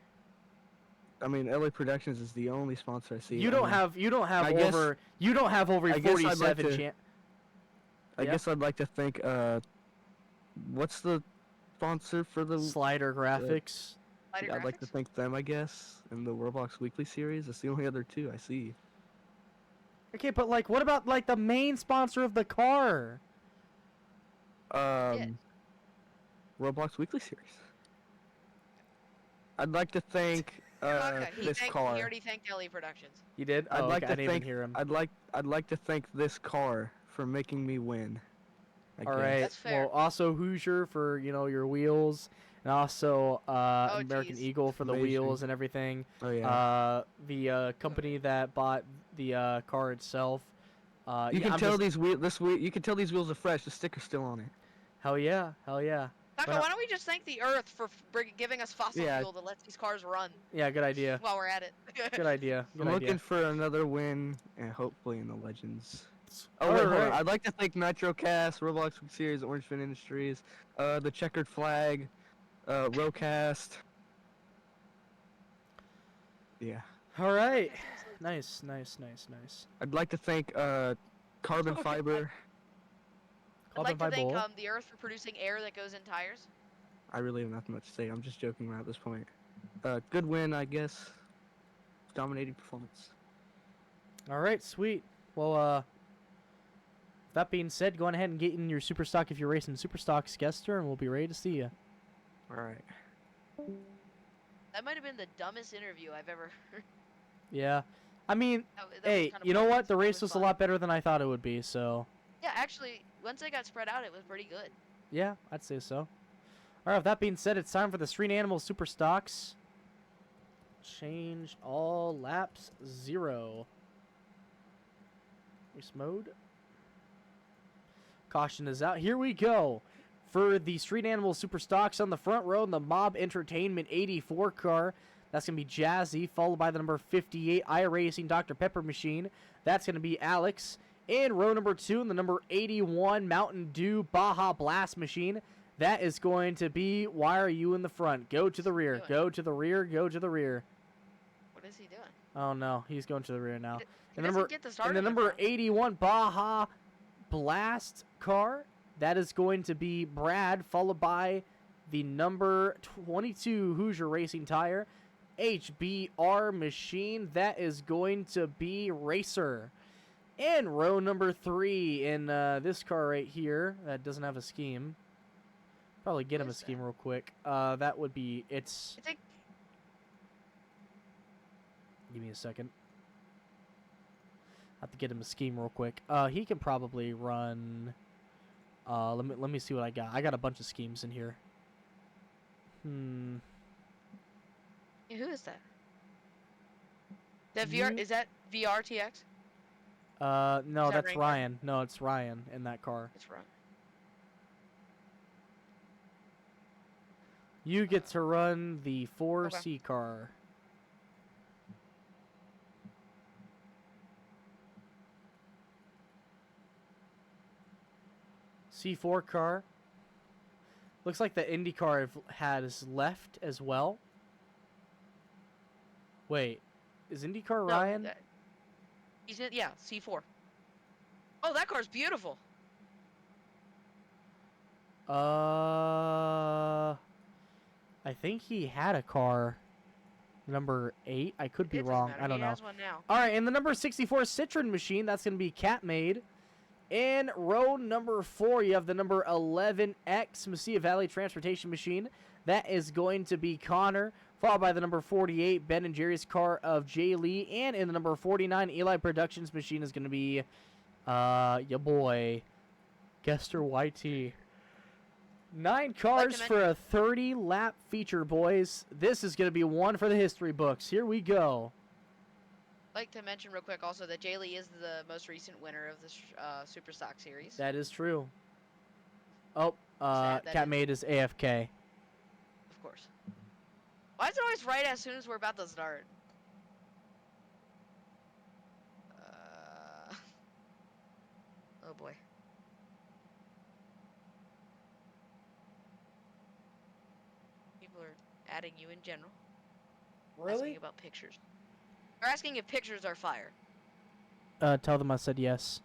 I mean, LA Productions is the only sponsor I see. You don't have I guess- over I guess I'd like 47 to- I Yeah. guess I'd like to thank. What's the sponsor for the? Slider Graphics. Lighter I'd like to graphics? thank them, I guess, in the Roblox Weekly series. That's the only other 2 I see. Okay, but like, what about like the main sponsor of the car? Roblox Weekly series. I'd like to thank Okay, this he car. already thanked LE Productions. You did? I'd Oh, like okay, I to didn't thank. even hear him. I'd like to thank this car for making me win. I All guess. right. That's fair. Well, also Hoosier for your wheels, and also Oh, American geez. Eagle for the Amazing. wheels and everything. Oh yeah. The company that bought the car itself. You yeah, can I'm tell just- you can tell these wheels are fresh. The sticker's still on it. Hell yeah, hell yeah. Taka, But, why don't we just thank the Earth for giving us fossil Yeah. fuel that lets these cars run Yeah, good idea. while we're at it? Good idea. Good I'm idea. looking for another win, and hopefully in the Legends. Oh All wait, hold on. right. I'd like to thank Nitrocast, Roblox Series, Orangefin Industries, the Checkered Flag, Rocast. Yeah. All right. Nice. I'd like to thank Carbon Okay. Fiber. I'd like to Carbon thank fiber. the Earth for producing air that goes in tires. I really have nothing much to say. I'm just joking around at this point. Good win, I guess. Dominating performance. All right, sweet. Well, that being said, go on ahead and get in your super stock if you're racing super stocks, Gester, and we'll be ready to see you. All right. That might have been the dumbest interview I've ever heard. Yeah. I mean, That was hey, kinda you know what? pointless, The but it race was a fun. lot better than I thought it would be, so Yeah, actually, once they got spread out, it was pretty good. yeah, I'd say so. All right, with that being said, it's time for the Street Animal Super Stocks. Change all laps 0. Race mode. Caution is out. Here we go. For the Street Animal Super Stocks on the front row, the Mob Entertainment 84 car. That's going to be Jazzy, followed by the number 58 iRacing Dr. Pepper machine. That's going to be Alex. In row number 2, in the number 81 Mountain Dew Baja Blast machine, that is going to be, why are you in the front? Go to the rear. Go to the rear. Go to the rear. What is he doing? Oh, no. He's going to the rear now. He And doesn't get the start and the of it, number bro. 81 Baja Blast car, that is going to be Brad, followed by the number 22 Hoosier Racing Tire HBR machine. That is going to be Racer. And row number 3 in this car right here that doesn't have a scheme. Probably get him a Who's scheme that? real quick. That would be, it's, I think give me a second. I have to get him a scheme real quick. He can probably run. Let me see what I got. I got a bunch of schemes in here. yeah, who is that? That VR You- is that VRTX? No, Is that that's Ranger? Ryan. No, it's Ryan in that car. It's wrong. You get to run the 4C car. C4 car. Looks like the IndyCar has left as well. Wait, is IndyCar No, Ryan? he's in, yeah, C4. Oh, that car's beautiful. I think he had a car. Number 8. I could be It doesn't wrong. matter, I don't he know. has one now. All right, and the number 64 Citroen machine, that's going to be Catmade. In row number 4, you have the number 11X Mesilla Valley Transportation Machine. That is going to be Connor, followed by the number 48 Ben and Jerry's car of Jay Lee. And in the number 49 Eli Productions machine is going to be your boy, Gester YT. 9 cars for a 30-lap feature, boys. This is going to be one for the history books. Here we go. I'd like to mention real quick also that Jay Lee is the most recent winner of the Super Stock Series. That is true. Oh, Sad that Catmade is AFK. Of course. Why is it always right as soon as we're about to start? Oh boy. People are adding you in general. Asking about pictures. They're asking if pictures are fire. Tell them I said yes.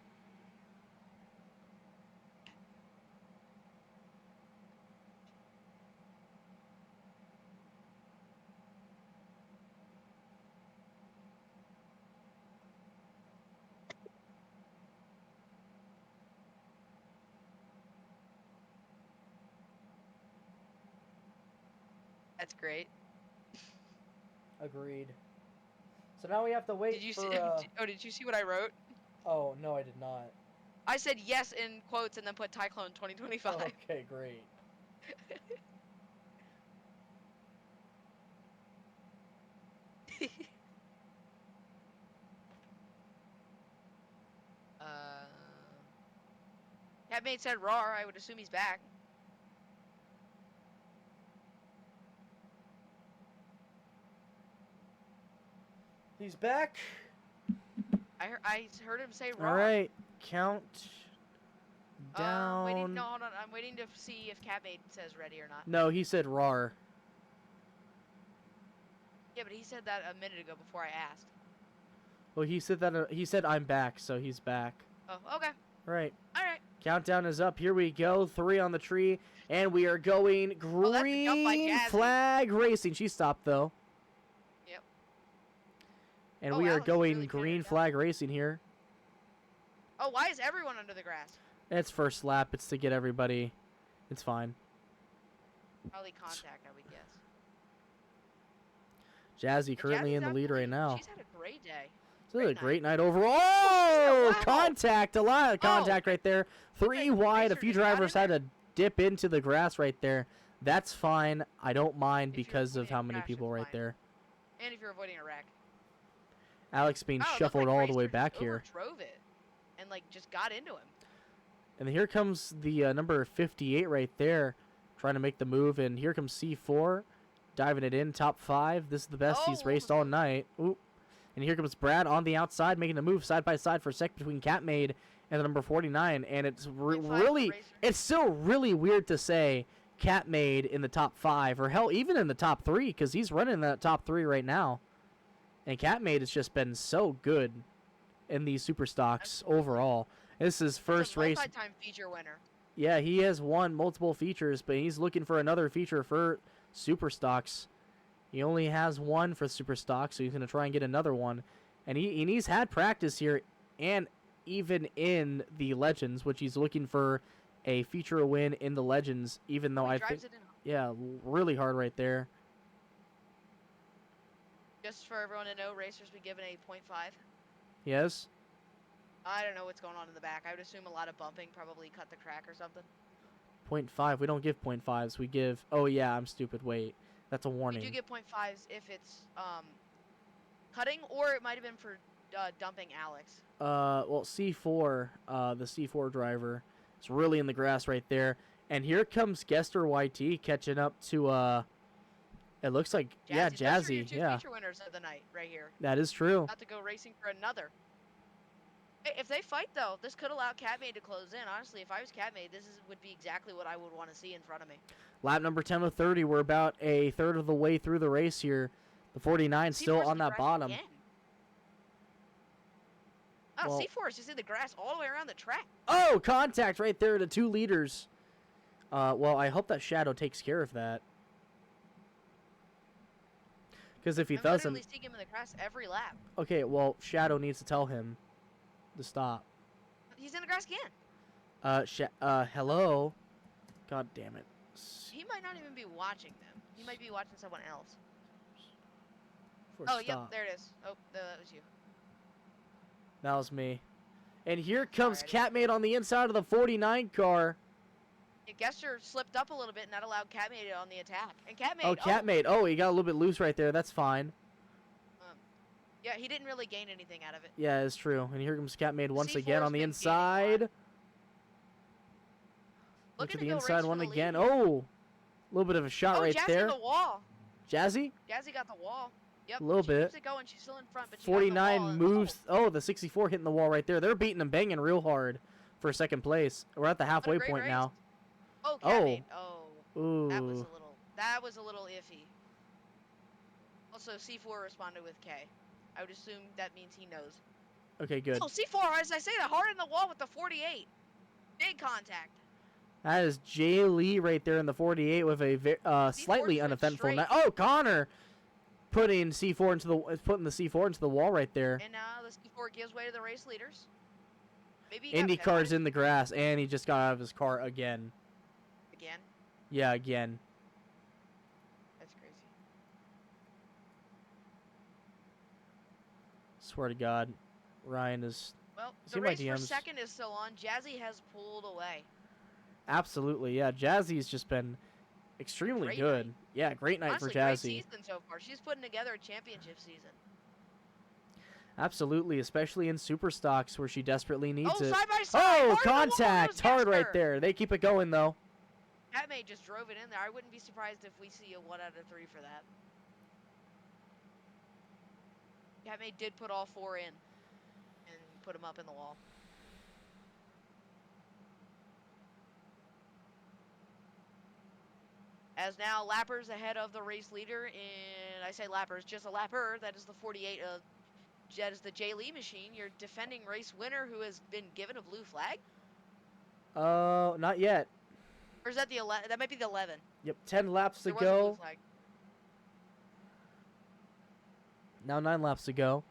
That's great. Agreed. So now we have to wait Did you for, see? Oh, did you see what I wrote? Oh, no, I did not. I said yes in quotes and then put Tyclone 2025. Okay, great. Catmate said RAR. I would assume he's back. He's back. I heard him say RAR. All right, count down. Waiting. No, hold on. I'm waiting to see if Catmate says ready or not. No, he said RAR. Yeah, but he said that a minute ago before I asked. Well, he said that. He said I'm back, so he's back. Oh, okay. All right. All right. Countdown is up. Here we go. 3 on the tree, and we are going Oh, that's a jump by green Jazzy. flag racing. She stopped though. And Oh, we are Alex is going really carrying green it down. flag racing here. Oh, why is everyone under the grass? It's first lap. It's to get everybody. It's fine. Probably contact, I would guess. Jazzy currently Jazzy's in the lead right absolutely- now. She's had a great day. This is a Great great night. night overall. Oh, Oh, wow. contact. A lot of contact right there. Three like wide. A Racer few just got in drivers had to dip into the grass right there. That's fine. I don't mind If you're because of avoiding how a many crash, people it's right fine. there. And if you're avoiding a wreck. Alex being Wow, it looked shuffled like all the way Racer back just here. overdrove it and like just got into him. And here comes the number 58 right there, trying to make the move. And here comes C4, diving it in, top 5. This is the best he's Oh, raced all night. Oop. And here comes Brad on the outside, making the move side by side for a sec between Catmade and the number 49. And it's Point five for really, Racer. it's still really weird to say Catmade in the top 5, or hell, even in the top 3, because he's running that top 3 right now. And Catmade has just been so good in these super stocks overall. This is first He's a race. multi-time feature winner. Yeah, he has won multiple features, but he's looking for another feature for super stocks. He only has one for super stocks, so he's going to try and get another one. And he's had practice here and even in the Legends, which he's looking for a feature win in the Legends, even though He I drives think, it in. yeah, really hard right there. Just for everyone to know, Racer's been given a 0.5. Yes? I don't know what's going on in the back. I would assume a lot of bumping, probably cut the crack or something. 0.5. We don't give 0.5s. We give, oh yeah, I'm stupid. Wait, that's a We warning. do get 0.5s if it's cutting, or it might have been for dumping Alex. Well, C4, the C4 driver, is really in the grass right there. And here comes Gester YT catching up to, it looks like, yeah, Those are your Jazzy, two yeah. feature winners of the night, right here. That is true. About to go racing for another. Hey, if they fight though, this could allow Catmade to close in. Honestly, if I was Catmade, would be exactly what I would want to see in front of me. Lap number 10 of 30. We're about a third of the way through the race here. The 49 still C4's on in the that grass bottom. again. Oh, Well- C4 is just in the grass all the way around the track. Oh, contact right there to 2 leaders. Well, I hope that Shadow takes care of that. Because if he I'm doesn't, literally seeing him in the grass every lap. okay, well, Shadow needs to tell him to stop. He's in the grass again. Hello? God damn it. He might not even be watching them. He might be watching someone else. Oh, Yep, there it is. Oh, no, that was you. That was me. And here comes Sorry, Catmade on the inside of the 49 car. Yeah, Gester slipped up a little bit, and that allowed Catmade on the attack. And Catmade, Oh, Catmade. Oh, he got a little bit loose right there. That's fine. yeah, he didn't really gain anything out of it. Yeah, it's true. And here comes Catmade once C4's again on the been gaining a lot. inside. Look Looking at to the go inside race one for the again. lead. Oh, a little bit of a shot Oh, right Jazzy there. the wall. Jazzy? Jazzy got the wall. Yep. A little she bit. Keeps it going. She's still in front, but she got the 49 wall and- moves. Oh, the 64 hitting the wall right there. They're beating and banging real hard for second place. We're at the What a halfway great point race. now. Oh, Oh. Catmade. Oh. Ooh. That was a little iffy. Also, C4 responded with K. I would assume that means he knows. Okay, good. Oh, C4, as I say, that hard in the wall with the 48. Big contact. That is Jay Lee right there in the 48 with a slightly went uneventful straight. night. Oh, Connor putting C4 into the C4 into the wall right there. And now the C4 gives way to the race leaders. Maybe he got IndyCar's penalized in the grass, and he just got out of his car again. again. Yeah, again. That's crazy. Swear to God, Ryan is Well, See the my race for DMs. second is still on. Jazzy has pulled away. absolutely, yeah. Jazzy's just been extremely Great good. night. Yeah, great night Honestly, for great Jazzy. season so far. She's putting together a championship season. Absolutely, especially in super stocks where she desperately needs Oh, it. side by side. Oh, hard in the wall, contact! goes Hard right Gester. there. They keep it going though. Catmade just drove it in there. I wouldn't be surprised if we see a 1 out of 3 for that. Catmade did put all 4 in and put them up in the wall. As now lappers ahead of the race leader, and I say lappers, just a lapper. That is the 48 of that is the Jay Lee machine, your defending race winner who has been given a blue flag. Not yet. Or is that the 11? That might be the 11. Yep, 10 laps to There was a blue go. flag. Now 9 laps to go.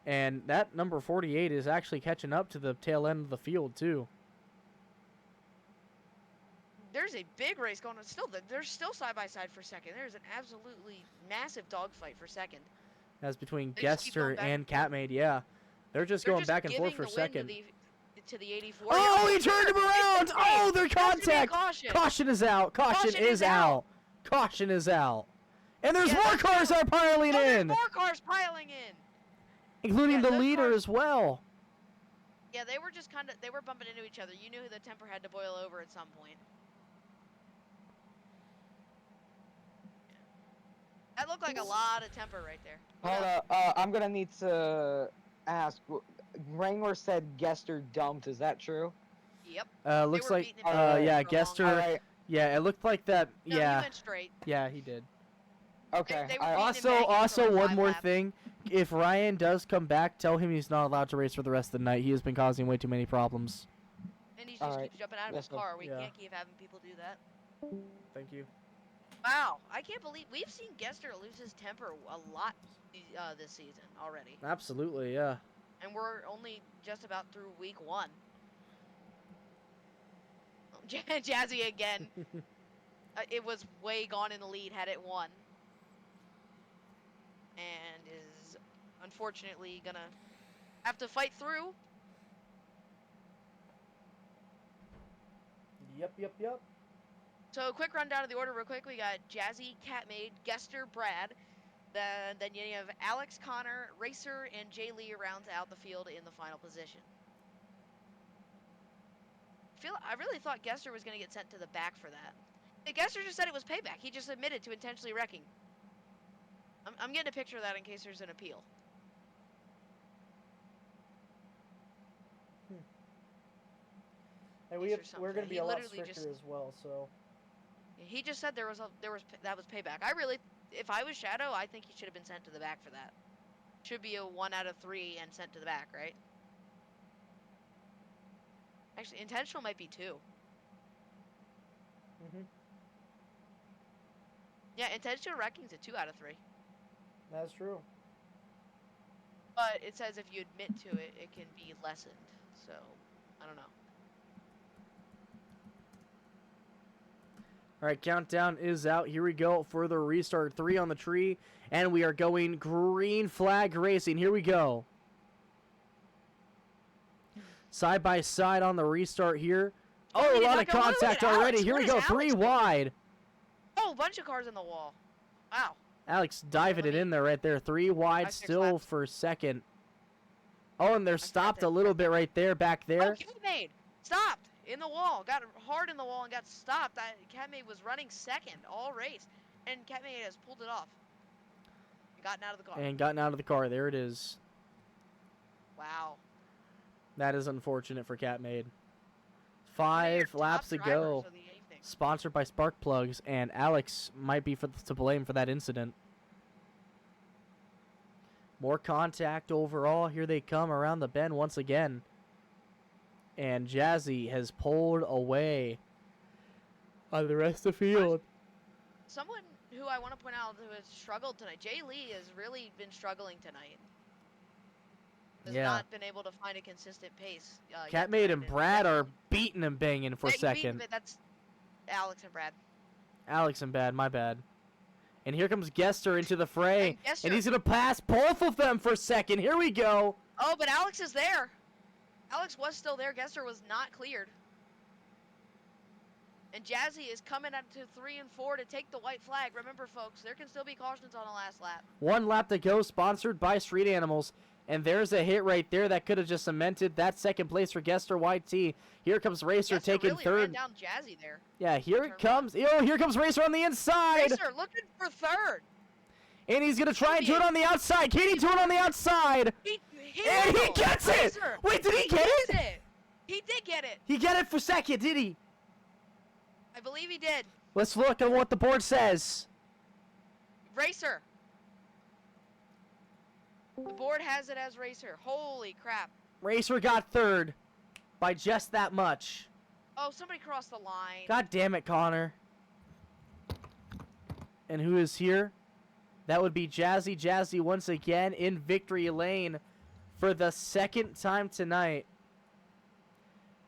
And that number 48 is actually catching up to the tail end of the field, too. There's a big race going on. They're still side by side for second. There's an absolutely massive dogfight for second. That's between They just keep going Gester back and and forth. Catmade, yeah. They're just going back and forth giving for the win second. to the 84. Oh, he turned him around! Oh, their Has to be a contact! caution. Caution is out! Caution is out! Caution is out! And there's Yeah, more that's cars are piling There's in! more cars piling in. Including Yeah, the those leader cars- as well. Yeah, they were just they were bumping into each other. You knew the temper had to boil over at some point. That looked like a lot of temper right there. Hold up, I'm gonna need to ask. Wrangler said Gester dumped. Is that true? Yep. Looks were like, beating him down yeah, for a long Gester, time. Alright, yeah, it looked like that, No, yeah, he went straight. yeah, he did. okay. they were I- beating him back in for Also, like one 5 more laps. thing. If Ryan does come back, tell him he's not allowed to race for the rest of the night. He has been causing way too many problems. And he just Alright. keeps jumping out of Yes, his sir. car. We Yeah. can't keep having people do that. Thank you. Wow, I can't believe we've seen Gester lose his temper a lot this season already, Absolutely, yeah. and we're only just about through week 1. Jazzy again. It was way gone in the lead had it won, and is unfortunately gonna have to fight through. Yep. So quick rundown of the order real quick. We got Jazzy, Catmade, Gester, Brad. Then you have Alex, Connor, Racer, and Jay Lee rounds out the field in the final position. I really thought Gester was going to get sent to the back for that. And Gester just said it was payback. He just admitted to intentionally wrecking. I'm getting a picture of that in case there's an appeal. And These are we're going something. to be He a lot literally stricter just- as well, so. He just said that was payback. If I was Shadow, I think he should have been sent to the back for that. Should be a 1 out of 3 and sent to the back, right? Actually, intentional might be 2. Mhm. Yeah, intentional wrecking's a 2 out of 3. That's true. But it says if you admit to it, it can be lessened. So, I don't know. All right, countdown is out. Here we go for the restart. 3 on the tree, and we are going green flag racing. Here we go. Side by side on the restart here. Oh, Oh, he a did lot not of go. Look at contact Alex. already. Here What we is go. Alex 3 doing? wide. Oh, a bunch of cars in the wall. Wow. Alex diving it in there right there. 3 wide 5, 6 still laps. for second. Oh, and they're stopped a little bit right there, back there. Oh, Catmade stopped in the wall. Got hard in the wall and got stopped. Catmade was running second all race, and Catmade has pulled it off. And gotten out of the car. And gotten out of the car. There it is. Wow. That is unfortunate for Catmade. One of your 5 laps to top go. drivers of the evening. Sponsored by Spark Plugs, and Alex might be to blame for that incident. More contact overall. Here they come around the bend once again. And Jazzy has pulled away on the rest of the field. Someone who I want to point out who has struggled tonight. Jay Lee has really been struggling tonight. Has Yeah. not been able to find a consistent pace. Yet Catmade tonight, and Brad are definitely- beating and banging for Yeah, you beat him, second. but that's Alex and Brad. Alex and Bad, my bad. And here comes Gester into the fray. And Gester- And he's going to pass both of them for second. Here we go. Oh, but Alex is there. Alex was still there. Gester was not cleared. And Jazzy is coming up to 3 and 4 to take the white flag. Remember, folks, there can still be cautions on the last lap. 1 lap to go, sponsored by Street Animals. And there's a hit right there that could have just cemented that second place for Gester YT. Here comes Racer Gester taking really third. ran down Jazzy there. Yeah, here it Turn comes. Oh, here comes Racer on the inside. Racer looking for third. And he's going to try and do it on the outside. Can he do it on the outside? And he will. gets it! Racer, Wait, did he get gets it? He did get it. He got it for second, did he? I believe he did. Let's look at what the board says. Racer. The board has it as Racer. Holy crap. Racer got third by just that much. Oh, somebody crossed the line. God damn it, Connor. And who is here? That would be Jazzy. Jazzy once again in victory lane for the second time tonight.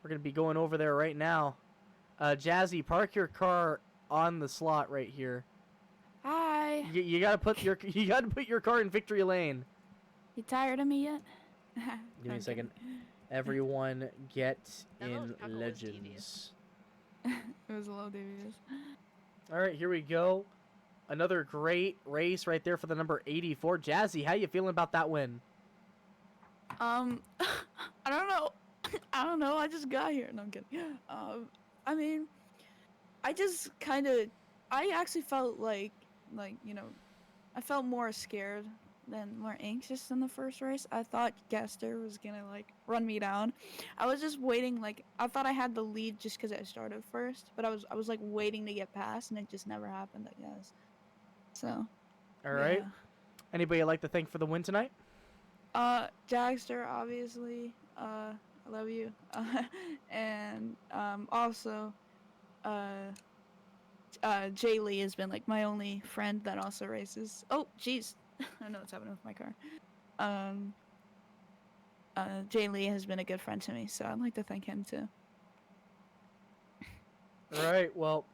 We're going to be going over there right now. Jazzy, park your car on the slot right here. Hi. You gotta put your car in victory lane. You tired of me yet? Give me a second. Everyone get That in motorcycle was Legends. devious. It was a little devious. All right, here we go. Another great race right there for the number 84. Jazzy, how you feeling about that win? I don't know. I don't know. I just got here. No, I'm kidding. I mean, I just kind of, I actually felt like, you know, I felt more scared than more anxious in the first race. I thought Gaster was gonna like run me down. I was just waiting. Like I thought I had the lead just because I started first, but I was like waiting to get past, and it just never happened. I guess. So. All right. Yeah. Anybody you'd like to thank for the win tonight? Jagster, obviously. I love you. And also, Jay Lee has been like my only friend that also races. Oh, jeez, I know what's happening with my car. Jay Lee has been a good friend to me, so I'd like to thank him too. All right. Well,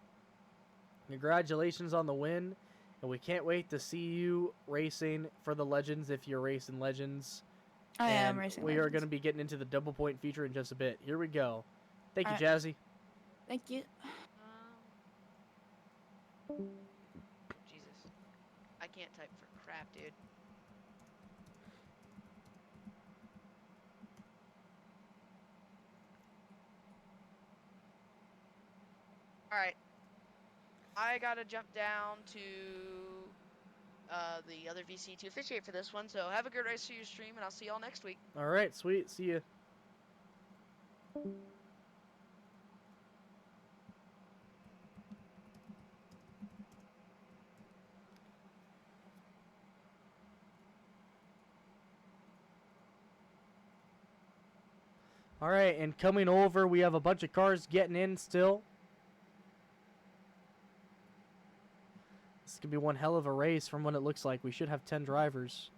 congratulations on the win, and we can't wait to see you racing for the Legends if you're racing Legends. I am And racing. We are Legends. going to be getting into the double point feature in just a bit. Here we go. Thank you, All Jazzy. Thank you. Jesus. I can't type for crap, dude. Alright. I gotta jump down to the other VC to officiate for this one, so have a good rest of your stream, and I'll see y'all next week. All right, sweet. See you. All right, and coming over, we have a bunch of cars getting in still. This could be one hell of a race from what it looks like. We should have 10 drivers.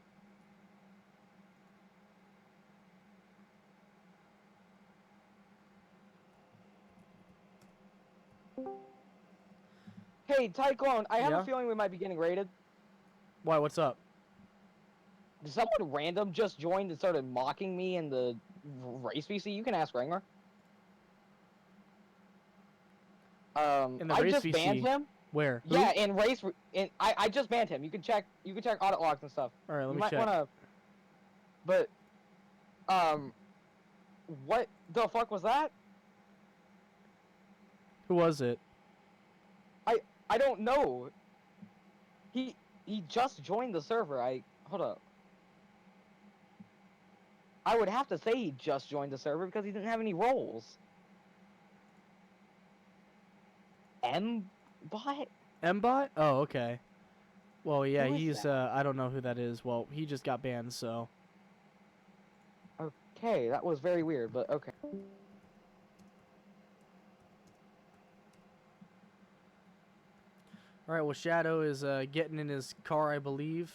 Hey, Tyclone, I have Yeah? a feeling we might be getting raided. Why, what's up? Did someone random just joined and started mocking me in the race VC? You can ask Wrangler. In the I race just banned VC? him. Where? Who? Yeah, in race, I just banned him. You can check audit logs and stuff. All right, let You me might check. wanna. But, what the fuck was that? Who was it? I don't know. He just joined the server. Hold up. I would have to say he just joined the server because he didn't have any roles. M-bot? M-Bot? Oh, okay. Well, yeah, Who is he's, that? I don't know who that is. Well, he just got banned, so. Okay, that was very weird, but okay. All right, well, Shadow is getting in his car, I believe.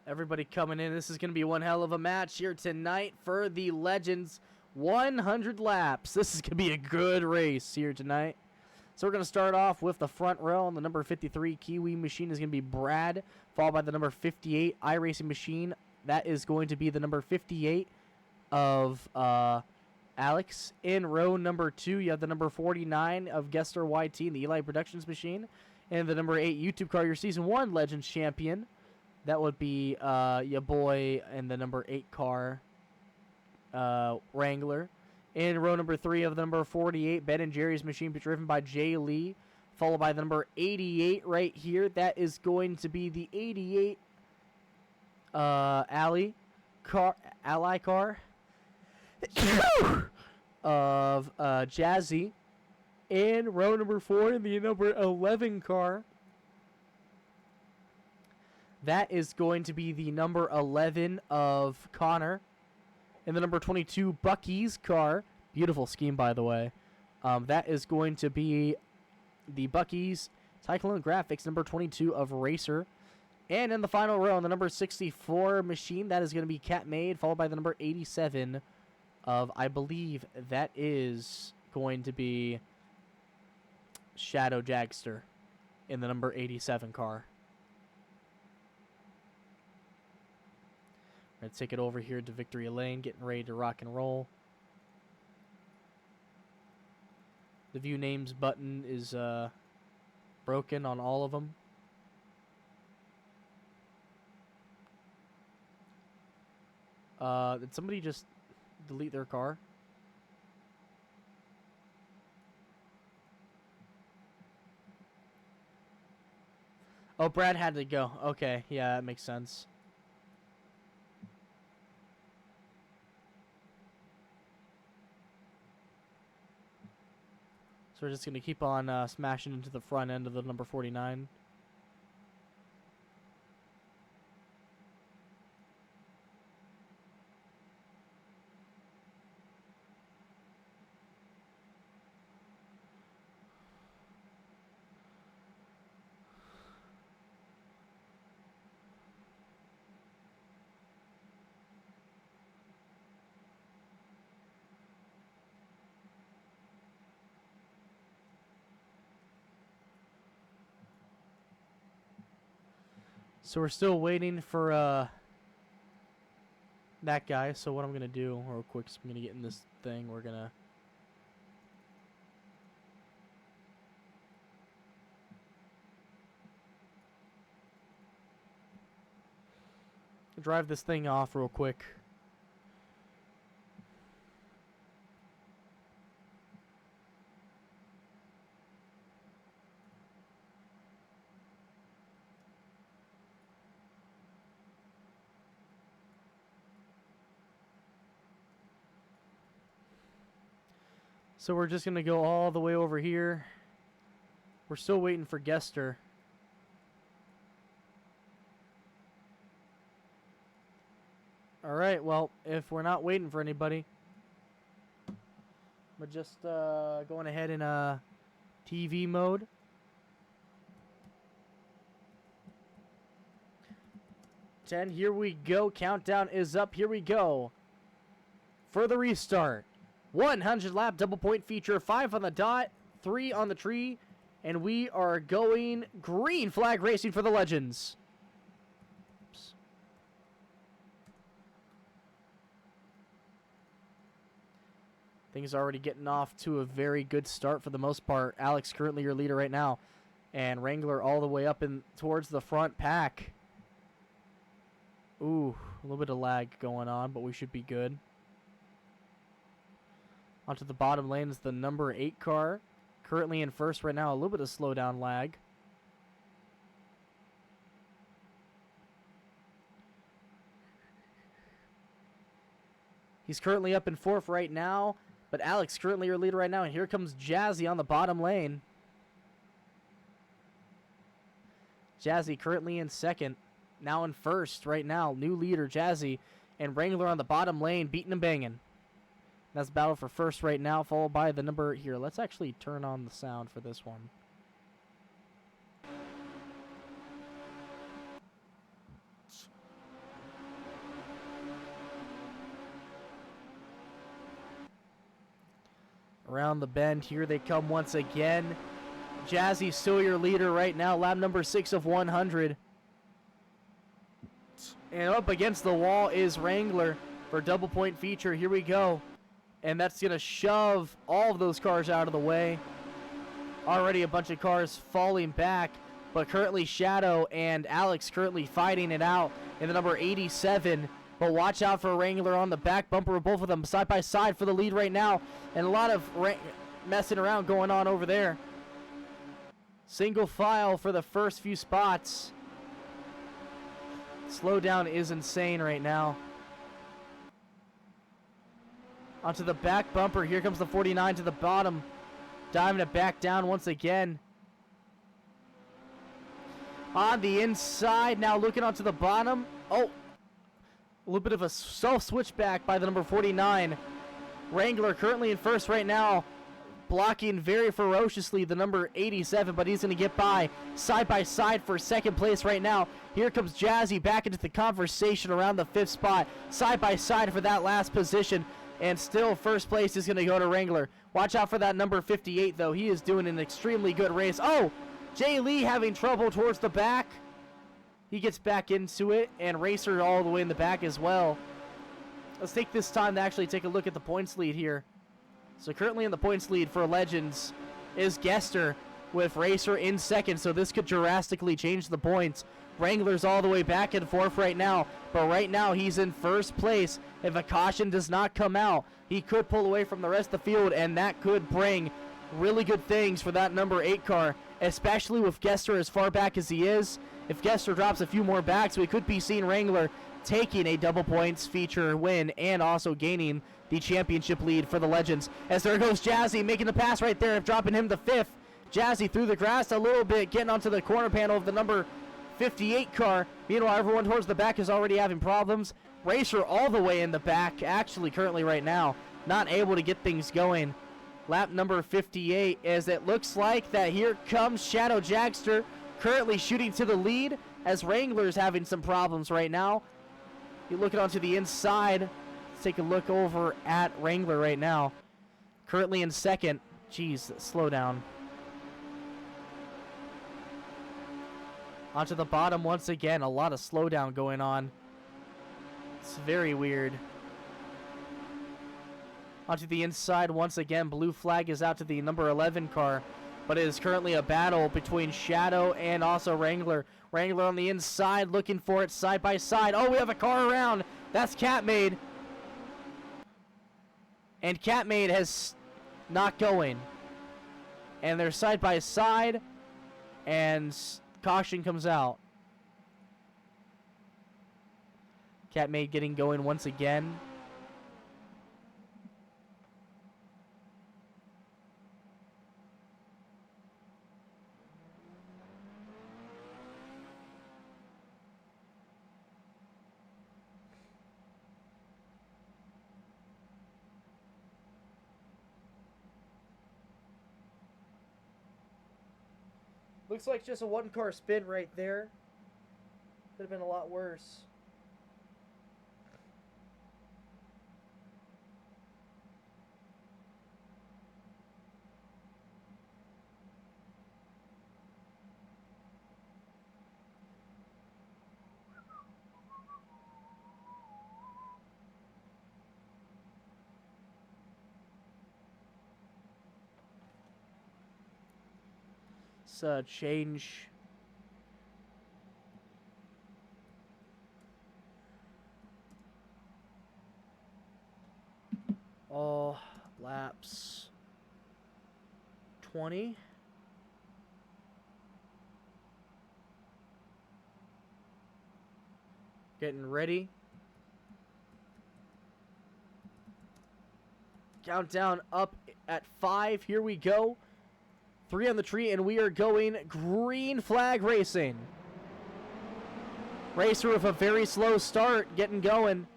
Everybody coming in. This is going to be one hell of a match here tonight for the Legends 100 laps. This is going to be a good race here tonight. So we're going to start off with the front row. On the number 53 Kiwi machine is going to be Brad, followed by the number 58 iRacing machine. That is going to be the number 58 of Alex. In row number 2, you have the number 49 of Gester YT and the Eli Productions machine. And the number 8 YouTube car, your Season 1 Legends champion. That would be your boy and the number 8 car, Wrangler. In row number 3 of the number 48, Ben and Jerry's machine, driven by Jay Lee. Followed by the number 88 right here. That is going to be the 88 Ally car of Jazzy. In row number 4, the number 11 car. That is going to be the number 11 of Connor. In the number 22 Bucky's car. Beautiful scheme, by the way. That is going to be the Bucky's Cyclone Graphics number 22 of Racer. And in the final row, the number 64 machine, that is going to be Cat Made, followed by the number 87 of, I believe, that is going to be Shadow Jagster in the number 87 car. Let's take it over here to Victory Lane, getting ready to rock and roll. The view names button is broken on all of them. Did somebody just delete their car? Oh, Brad had to go. Okay, yeah, that makes sense. So we're just going to keep on smashing into the front end of the number 49. So we're still waiting for that guy. So what I'm gonna do real quick is I'm gonna get in this thing. We're gonna drive this thing off real quick. So we're just going to go all the way over here. We're still waiting for Gester. Alright, well, if we're not waiting for anybody, we're just going ahead in TV mode. Here we go. Countdown is up. Here we go. For the restart. 100 lap double point feature, 5 on the dot, 3 on the tree, and we are going green flag racing for the Legends. Oops. Things are already getting off to a very good start for the most part. Alex currently your leader right now, and Wrangler all the way up in towards the front pack. Ooh, a little bit of lag going on, but we should be good. Onto the bottom lane is the number 8 car. Currently in first right now. A little bit of slowdown lag. He's currently up in fourth right now. But Alex currently your leader right now. And here comes Jazzy on the bottom lane. Jazzy currently in second. Now in first right now. New leader Jazzy. And Wrangler on the bottom lane beating and banging. That's battle for first right now, followed by the number here. Let's actually turn on the sound for this one. Around the bend, here they come once again. Jazzy still your leader right now, lap number 6 of 100. And up against the wall is Wrangler for double point feature. Here we go. And that's going to shove all of those cars out of the way. Already a bunch of cars falling back. But currently Shadow and Alex currently fighting it out in the number 87. But watch out for Wrangler on the back bumper of both of them side by side for the lead right now. And a lot of messing around going on over there. Single file for the first few spots. Slowdown is insane right now. Onto the back bumper. Here comes the 49 to the bottom. Diving it back down once again. On the inside. Now looking onto the bottom. Oh. A little bit of a self-switchback by the number 49. Wrangler currently in first right now. blocking very ferociously the number 87, but he's going to get by side for second place right now. Here comes Jazzy back into the conversation around the 5th spot, side by side for that last position, and still first place is going to go to Wrangler. Watch out for that number 58, though. He is doing an extremely good race. Oh, Jay Lee having trouble towards the back. He gets back into it, and Racer all the way in the back as well. Let's take this time to actually take a look at the points lead here. So currently in the points lead for Legends is Gester with Racer in second, so this could drastically change the points. Wrangler's all the way back and forth right now, but right now he's in first place. If a caution does not come out, he could pull away from the rest of the field, and that could bring really good things for that number 8 car, especially with Gester as far back as he is. If Gester drops a few more backs, we could be seeing Wrangler taking a double points feature win and also gaining the championship lead for the Legends. As there goes Jazzy making the pass right there, dropping him to 5th. Jazzy through the grass a little bit, getting onto the corner panel of the number 58 car. Meanwhile, everyone towards the back is already having problems. Racer all the way in the back, actually currently right now, not able to get things going. Lap number 58, as it looks like that here comes Shadow Jagster, currently shooting to the lead, as Wrangler's having some problems right now. You're looking onto the inside. Let's take a look over at Wrangler right now. Currently in second. Jeez, slow down. Onto the bottom once again. A lot of slowdown going on. It's very weird. Onto the inside once again. Blue flag is out to the number 11 car. But it is currently a battle between Shadow and also Wrangler. Wrangler on the inside looking for it side by side. Oh, we have a car around. That's Catmade. And Catmade has not going. And they're side by side. And caution comes out. Catmade getting going once again. Looks like just a one-car spin right there. Could have been a lot worse. Change. All laps 20. Getting ready. Countdown up at 5. Here we go. 3 on the tree, and we are going green flag racing. Racer with a very slow start, getting going.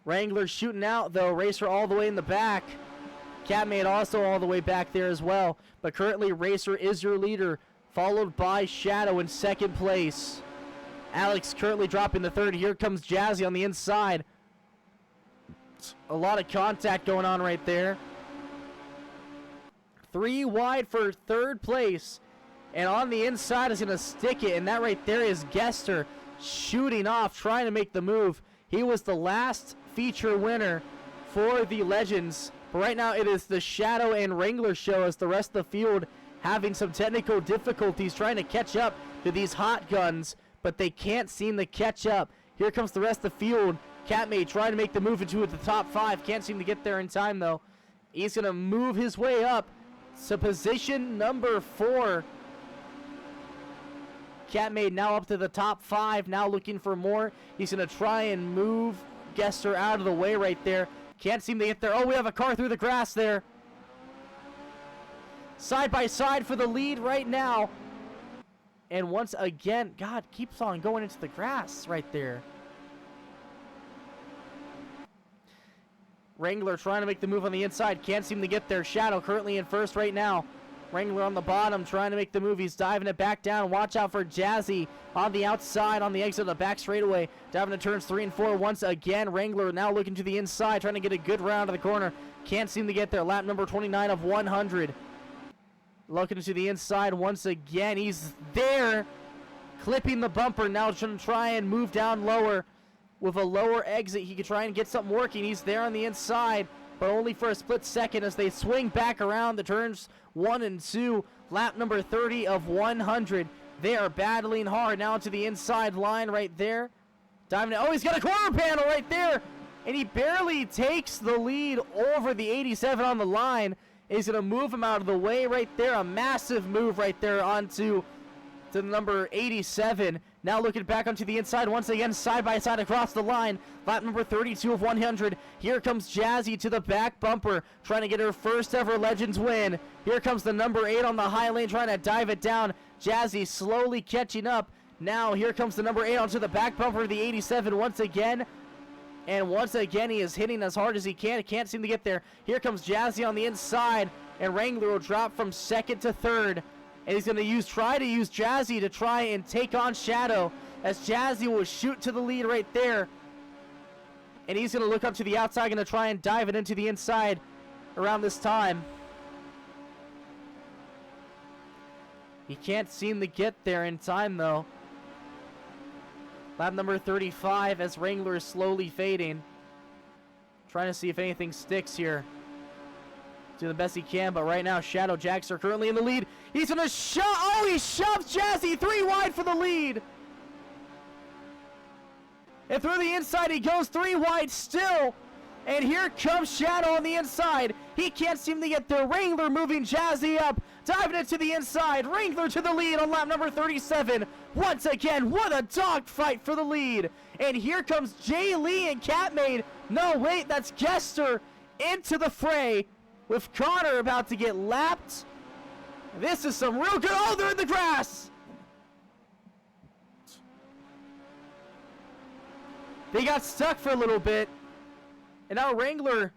Wrangler shooting out, though. Racer all the way in the back. Catmade also all the way back there as well. But currently, Racer is your leader, followed by Shadow in second place. Alex currently dropping the third. Here comes Jazzy on the inside. A lot of contact going on right there. 3 wide for third place. And on the inside is going to stick it. And that right there is Gester shooting off, trying to make the move. He was the last feature winner for the Legends. But right now it is the Shadow and Wrangler show, as the rest of the field having some technical difficulties trying to catch up to these hot guns. But they can't seem to catch up. Here comes the rest of the field. Catmade trying to make the move into the top 5. Can't seem to get there in time, though. He's going to move his way up to position number 4. Catmade now up to the top 5, now looking for more. He's going to try and move Gester out of the way right there. Can't seem to get there. Oh, we have a car through the grass there. Side by side for the lead right now. And once again, God, keeps on going into the grass right there. Wrangler trying to make the move on the inside. Can't seem to get there. Shadow currently in first right now. Wrangler on the bottom trying to make the move. He's diving it back down. Watch out for Jazzy on the outside on the exit of the back straightaway. Diving to turns 3 and 4 once again. Wrangler now looking to the inside, trying to get a good round to the corner. Can't seem to get there. Lap number 29 of 100. Looking to the inside once again. He's there. Clipping the bumper. Now trying to try and move down lower. With a lower exit, he could try and get something working. He's there on the inside, but only for a split second as they swing back around the turns 1 and 2. Lap number 30 of 100. They are battling hard now to the inside line right there. Diving. Oh, he's got a corner panel right there, and he barely takes the lead over the 87 on the line. He's going to move him out of the way right there. A massive move right there onto the number 87. Now looking back onto the inside once again, side by side across the line. Lap number 32 of 100. Here comes Jazzy to the back bumper, trying to get her first ever Legends win. Here comes the number 8 on the high lane, trying to dive it down. Jazzy slowly catching up. Now here comes the number 8 onto the back bumper of the 87 once again. And once again, he is hitting as hard as he can. Can't seem to get there. Here comes Jazzy on the inside, and Wrangler will drop from second to third. And he's going to try to use Jazzy to try and take on Shadow, as Jazzy will shoot to the lead right there. And he's going to look up to the outside, going to try and dive it into the inside around this time. He can't seem to get there in time, though. Lap number 35 as Wrangler is slowly fading. Trying to see if anything sticks here. Doing the best he can, but right now Shadow Jacks are currently in the lead. He's gonna shove. Oh, he shoves Jazzy 3 wide for the lead. And through the inside he goes 3 wide still. And here comes Shadow on the inside. He can't seem to get there. Wrangler moving Jazzy up, diving it to the inside. Wrangler to the lead on lap number 37. Once again, what a dogfight for the lead. And here comes Jay Lee and Catmaid. No, wait, that's Gester into the fray, with Connor about to get lapped. This is some real good. Oh, they're in the grass. They got stuck for a little bit. And now Wrangler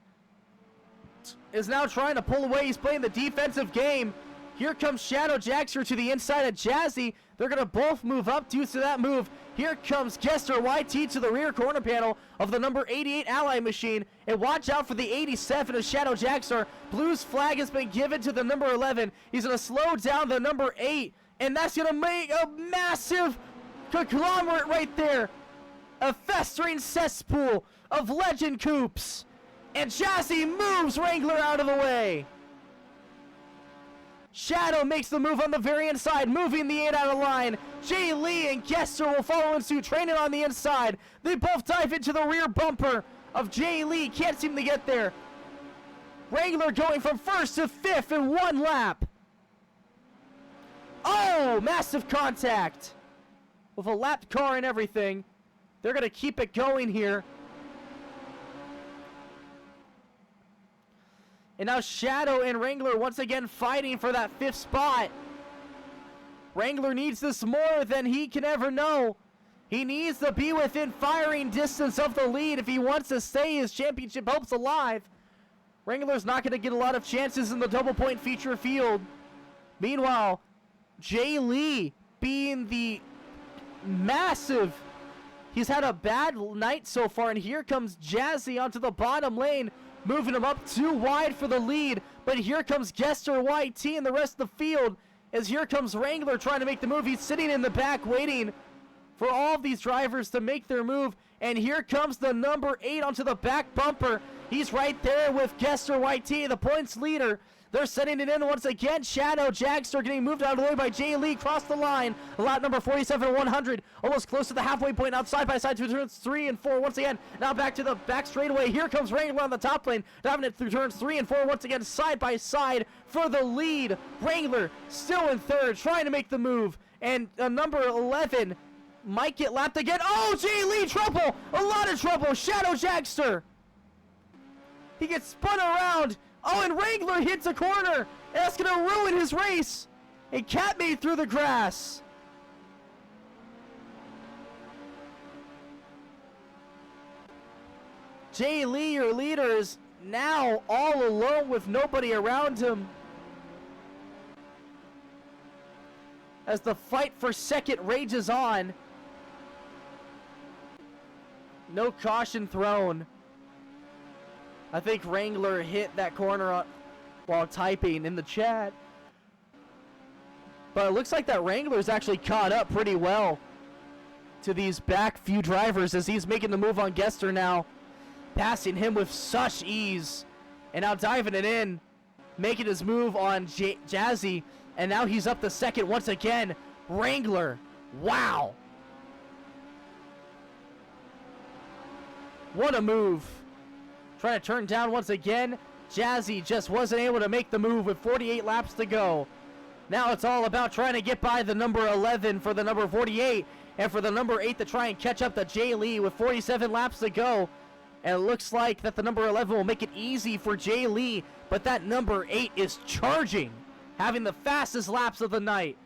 is now trying to pull away. He's playing the defensive game. Here comes Shadow Jaxter to the inside of Jazzy. They're going to both move up due to that move. Here comes Gester YT to the rear corner panel of the number 88 Ally Machine. And watch out for the 87 of Shadow Jaxter. Blue's flag has been given to the number 11. He's going to slow down the number 8. And that's going to make a massive conglomerate right there. A festering cesspool of legend coops. And Jazzy moves Wrangler out of the way. Shadow makes the move on the very inside, moving the 8 out of line. Jay Lee and Gester will follow in suit, training on the inside. They both dive into the rear bumper of Jay Lee. Can't seem to get there. Wrangler going from first to fifth in 1 lap. Oh, massive contact. With a lapped car and everything. They're going to keep it going here. And now Shadow and Wrangler once again fighting for that 5th spot. Wrangler needs this more than he can ever know. He needs to be within firing distance of the lead if he wants to stay his championship hopes alive. Wrangler's not going to get a lot of chances in the double point feature field. Meanwhile, Jay Lee being the massive... He's had a bad night so far, and here comes Jazzy onto the bottom lane, moving him up 2 wide for the lead. But here comes Gester YT and the rest of the field, as here comes Wrangler trying to make the move. He's sitting in the back waiting for all of these drivers to make their move. And here comes the number 8 onto the back bumper. He's right there with Gester YT, the points leader. They're setting it in once again. Shadow Jagster getting moved out of the way by Jay Lee. Cross the line. Lap number 47 100. Almost close to the halfway point. Now side by side through turns 3 and 4 once again. Now back to the back straightaway. Here comes Wrangler on the top lane. Diving it through turns 3 and 4 once again. Side by side for the lead. Wrangler still in third. Trying to make the move. And number 11 might get lapped again. Oh, Jay Lee, trouble. A lot of trouble. Shadow Jagster. He gets spun around. Oh, and Wrangler hits a corner. And that's going to ruin his race. And Catmaid through the grass. Jay Lee, your leader, is now all alone with nobody around him. As the fight for second rages on. No caution thrown. I think Wrangler hit that corner while typing in the chat. But it looks like that Wrangler's actually caught up pretty well to these back few drivers as he's making the move on Gester now. Passing him with such ease. And now diving it in. Making his move on Jazzy. And now he's up to second once again. Wrangler. Wow. What a move. Trying to turn down once again. Jazzy just wasn't able to make the move with 48 laps to go. Now it's all about trying to get by the number 11 for the number 48. And for the number 8 to try and catch up to Jay Lee with 47 laps to go. And it looks like that the number 11 will make it easy for Jay Lee. But that number 8 is charging. Having the fastest laps of the night.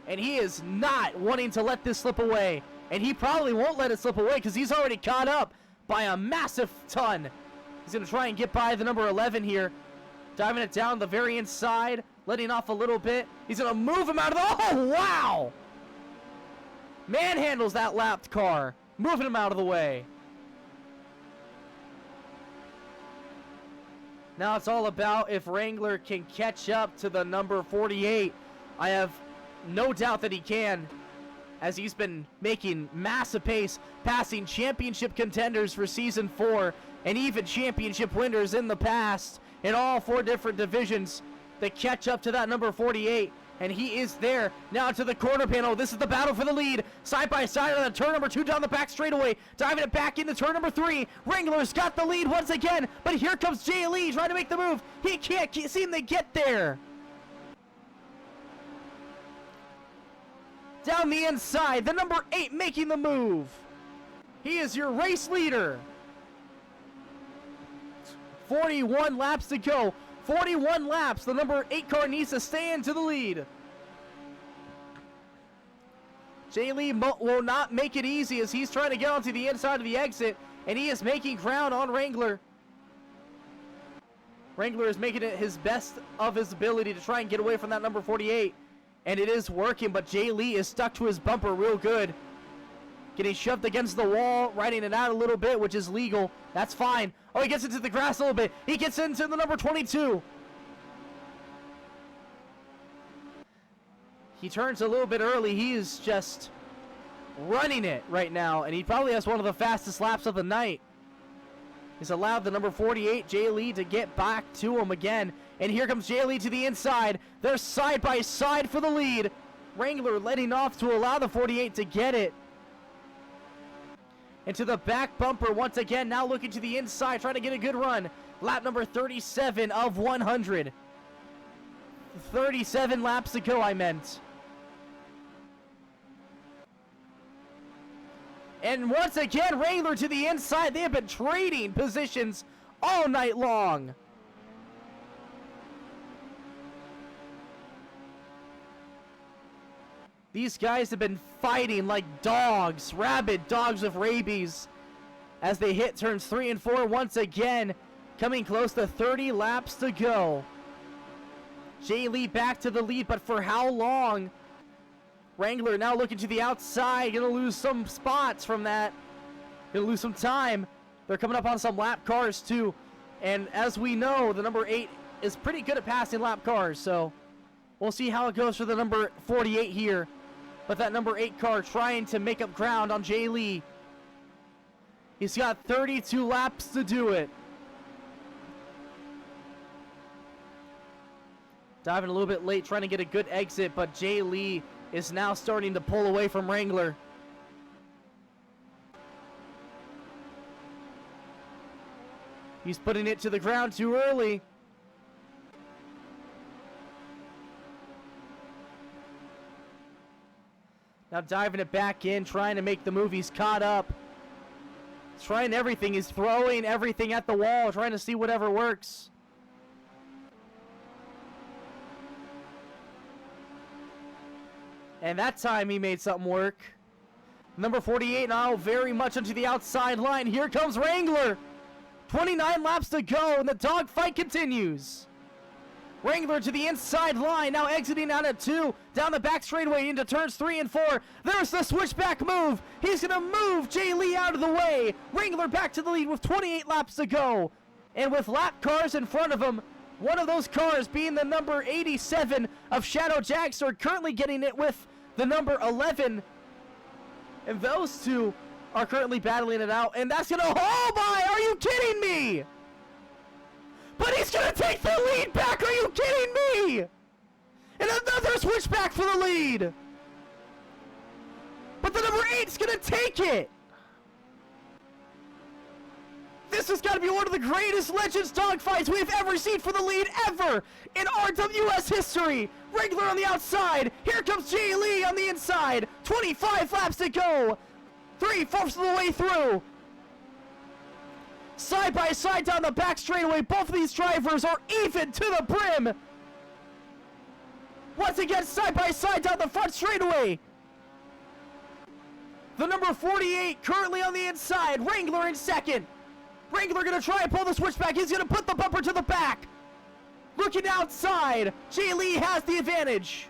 And he is not wanting to let this slip away. And he probably won't let it slip away because he's already caught up by a massive ton. He's going to try and get by the number 11 here. Diving it down the very inside. Letting off a little bit. He's going to move him out of the... Oh, wow! Manhandles that lapped car. Moving him out of the way. Now it's all about if Wrangler can catch up to the number 48. I have no doubt that he can, as he's been making massive pace, passing championship contenders for Season 4 and even championship winners in the past in all 4 different divisions to catch up to that number 48. And he is there now to the corner panel. This is the battle for the lead. Side by side on the turn number 2 down the back straightaway. Diving it back into turn number 3. Wrangler's got the lead once again. But here comes Jay Lee trying to make the move. He can't seem to get there. Down the inside, the number 8 making the move. He is your race leader. 41 laps to go. 41 laps. The number 8 car needs to stay into the lead. Jay Lee will not make it easy as he's trying to get onto the inside of the exit, and he is making ground on Wrangler. Wrangler is making it his best of his ability to try and get away from that number 48, and it is working, but Jay Lee is stuck to his bumper real good. Getting shoved against the wall, riding it out a little bit, which is legal. That's fine. Oh, he gets into the grass a little bit. He gets into the number 22. He turns a little bit early. He is just running it right now, and he probably has one of the fastest laps of the night. He's allowed the number 48, Jay Lee, to get back to him again. And here comes Jay Lee to the inside. They're side by side for the lead. Wrangler letting off to allow the 48 to get it. Into the back bumper once again, now looking to the inside, trying to get a good run. Lap number 37 of 100. 37 laps to go, I meant. And once again, Wrangler to the inside. They have been trading positions all night long. These guys have been fighting like dogs, rabid dogs with rabies, as they hit turns 3 and 4 once again, coming close to 30 laps to go. Jay Lee back to the lead, but for how long? Wrangler now looking to the outside, gonna lose some spots from that. Gonna lose some time. They're coming up on some lap cars too. And as we know, the number 8 is pretty good at passing lap cars, so we'll see how it goes for the number 48 here. But that number 8 car trying to make up ground on Jay Lee. He's got 32 laps to do it. Diving a little bit late, trying to get a good exit, but Jay Lee is now starting to pull away from Wrangler. He's putting it to the ground too early. Now diving it back in, trying to make the move. He's caught up. He's trying everything. He's throwing everything at the wall, trying to see whatever works. And that time he made something work. Number 48 now very much onto the outside line. Here comes Wrangler. 29 laps to go, and the dogfight continues. Wrangler to the inside line, now exiting out at 2, down the back straightaway into turns 3 and 4. There's the switchback move. He's going to move Jay Lee out of the way. Wrangler back to the lead with 28 laps to go. And with lap cars in front of him, one of those cars being the number 87 of Shadow Jagster, currently getting it with the number 11. And those two are currently battling it out. And that's going to haul by. Are you kidding me? But he's going to take the lead back. Are you kidding me? And another switchback for the lead. But the number 8's going to take it. This has got to be one of the greatest Legends dogfights we have ever seen for the lead ever in RWS history. Wrangler on the outside. Here comes Jay Lee on the inside. 25 laps to go. 3/4 of the way through. Side by side down the back straightaway. Both of these drivers are even to the brim. Once again, side by side down the front straightaway. The number 48 currently on the inside. Wrangler in second. Wrangler going to try and pull the switchback. He's going to put the bumper to the back. Looking outside. Jay Lee has the advantage.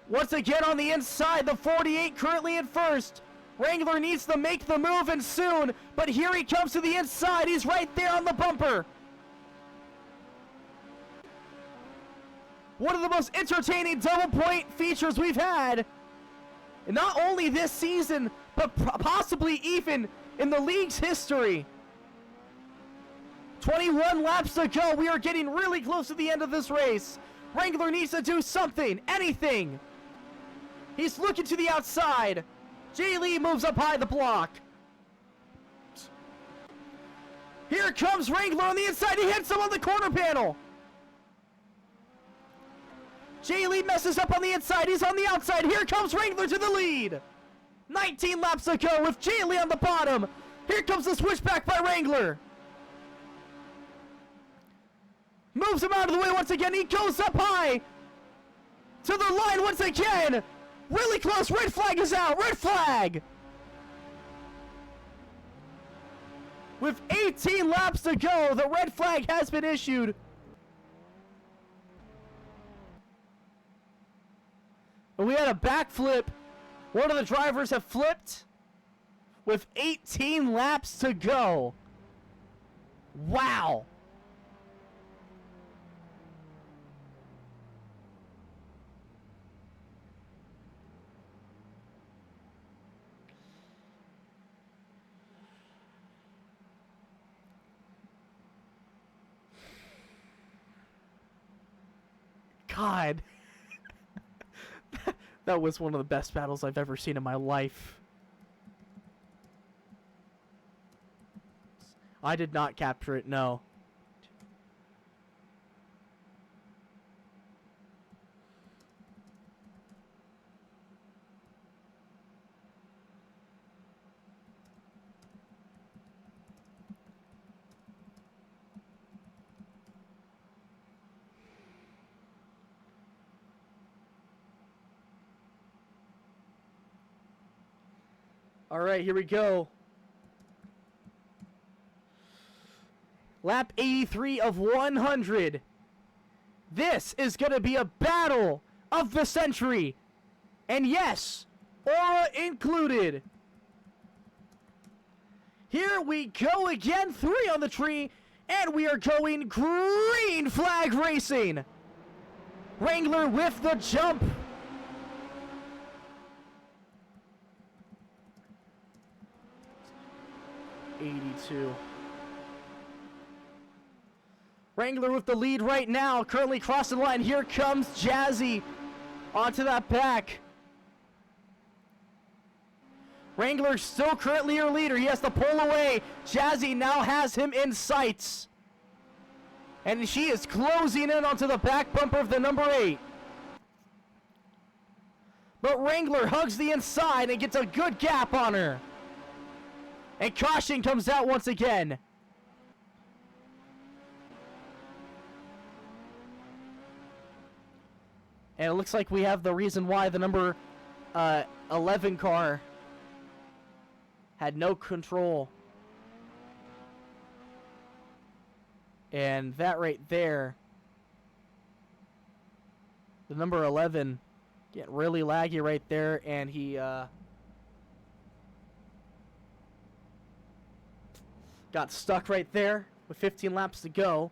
Once again on the inside, the 48 currently in first. Wrangler needs to make the move and soon, but here he comes to the inside. He's right there on the bumper. One of the most entertaining double point features we've had, not only this season, but possibly even in the league's history. 21 laps to go. We are getting really close to the end of this race. Wrangler needs to do something, anything. He's looking to the outside. Jay Lee moves up high the block. Here comes Wrangler on the inside. He hits him on the corner panel. Jay Lee messes up on the inside. He's on the outside. Here comes Wrangler to the lead. 19 laps to go with Jay Lee on the bottom. Here comes the switchback by Wrangler. Moves him out of the way once again. He goes up high to the line once again. Really close. Red flag is out. Red flag. With 18 laps to go, the red flag has been issued. And we had a backflip. One of the drivers have flipped with 18 laps to go. Wow. God. That was one of the best battles I've ever seen in my life. I did not capture it, no. All right, here we go. Lap 83 of 100. This is going to be a battle of the century. And yes, aura included. Here we go again, 3 on the tree, and we are going green flag racing. Wrangler with the jump. '82. Wrangler with the lead right now, currently crossing the line. Here comes Jazzy onto that back. Wrangler still currently your leader. He has to pull away. Jazzy now has him in sights. And she is closing in onto the back bumper of the number 8. But Wrangler hugs the inside and gets a good gap on her. And caution comes out once again. And it looks like we have the reason why the number 11 car had no control. And that right there, the number 11, getting really laggy right there, and he got stuck right there with 15 laps to go.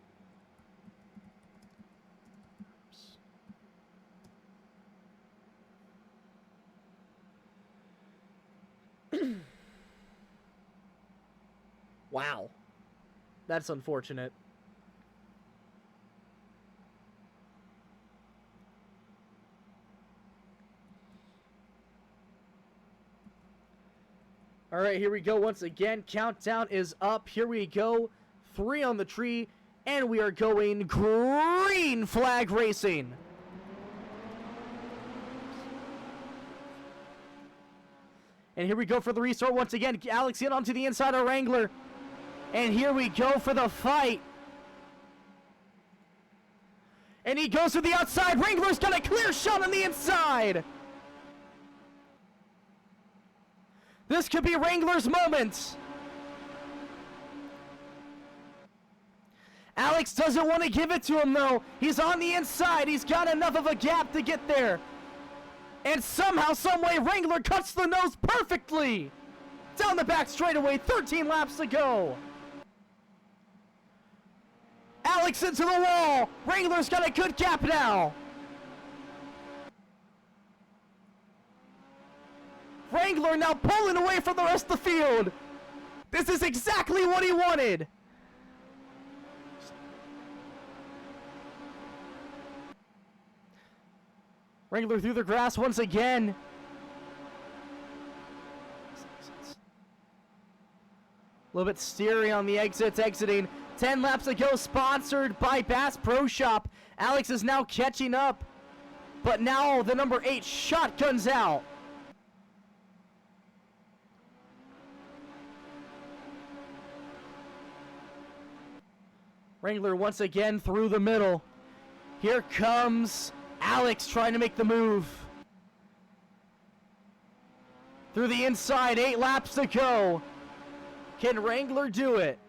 Wow. That's unfortunate. All right, here we go once again. Countdown is up. Here we go. 3 on the tree, and we are going green flag racing. And here we go for the restart once again. Alex in onto the inside of Wrangler. And here we go for the fight. And he goes to the outside. Wrangler's got a clear shot on the inside. This could be Wrangler's moment. Alex doesn't want to give it to him, though. He's on the inside. He's got enough of a gap to get there. And somehow, someway, Wrangler cuts the nose perfectly. Down the back straightaway, 13 laps to go. Alex into the wall. Wrangler's got a good gap now. Wrangler now pulling away from the rest of the field. This is exactly what he wanted. Wrangler through the grass once again. A little bit steery on the exits, exiting. 10 laps to go, sponsored by Bass Pro Shop. Alex is now catching up, but now the number 8 shotguns out. Wrangler once again through the middle. Here comes Alex trying to make the move. Through the inside, 8 laps to go. Can Wrangler do it?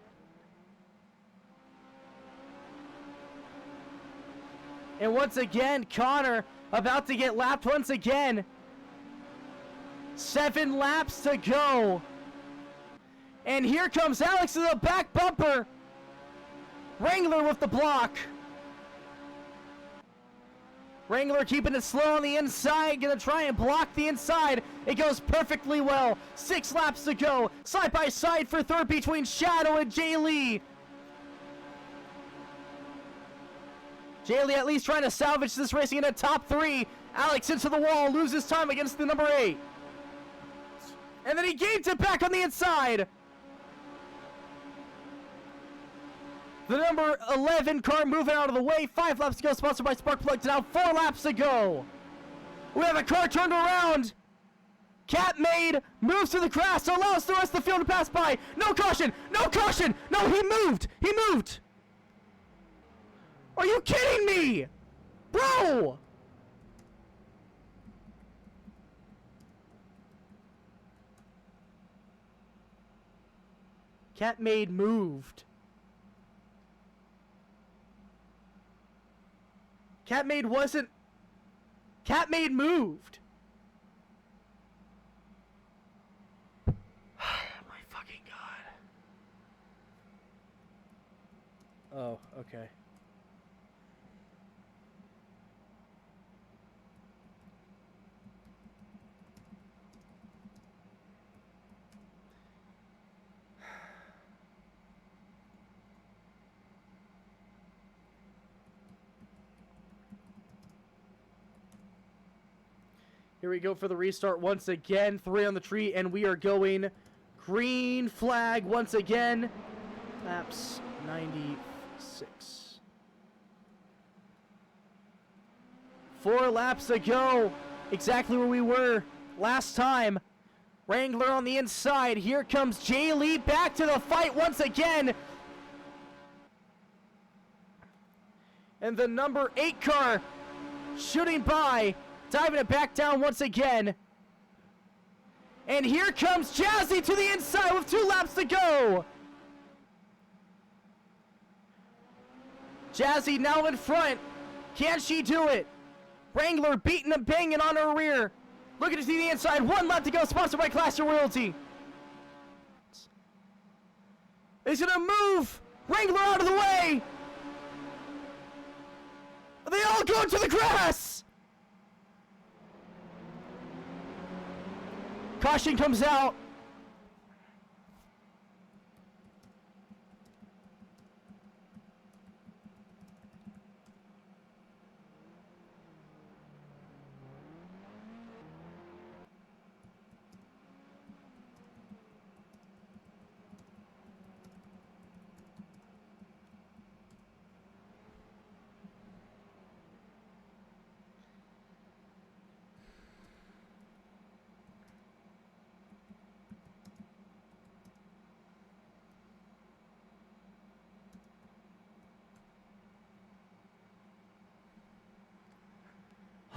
And once again, Connor about to get lapped once again. 7 laps to go. And here comes Alex to the back bumper. Wrangler with the block. Wrangler keeping it slow on the inside, gonna try and block the inside. It goes perfectly well. 6 laps to go. Side by side for third between Shadow and Jay Lee. Jay Lee at least trying to salvage this racing in a top 3. Alex into the wall, loses time against the number 8. And then he gains it back on the inside. The number 11 car moving out of the way. 5 laps to go, sponsored by Sparkplug. Now 4 laps to go. We have a car turned around. Cat made moves to the grass, so allows the rest of the field to pass by. No caution! No caution! No, he moved! He moved! Are you kidding me? Bro! Cat made moved. Catmade wasn't... Catmade moved. My fucking god. Oh, okay. Here we go for the restart once again. 3 on the tree, and we are going green flag once again. Laps 96. 4 laps to go. Exactly where we were last time. Wrangler on the inside. Here comes Jay Lee back to the fight once again. And the number 8 car shooting by. Diving it back down once again. And here comes Jazzy to the inside with 2 laps to go. Jazzy now in front. Can she do it? Wrangler beating and banging on her rear. Looking to see the inside. 1 lap to go, sponsored by Clash Royalty. He's gonna move Wrangler out of the way. They all go to the grass. Caution comes out.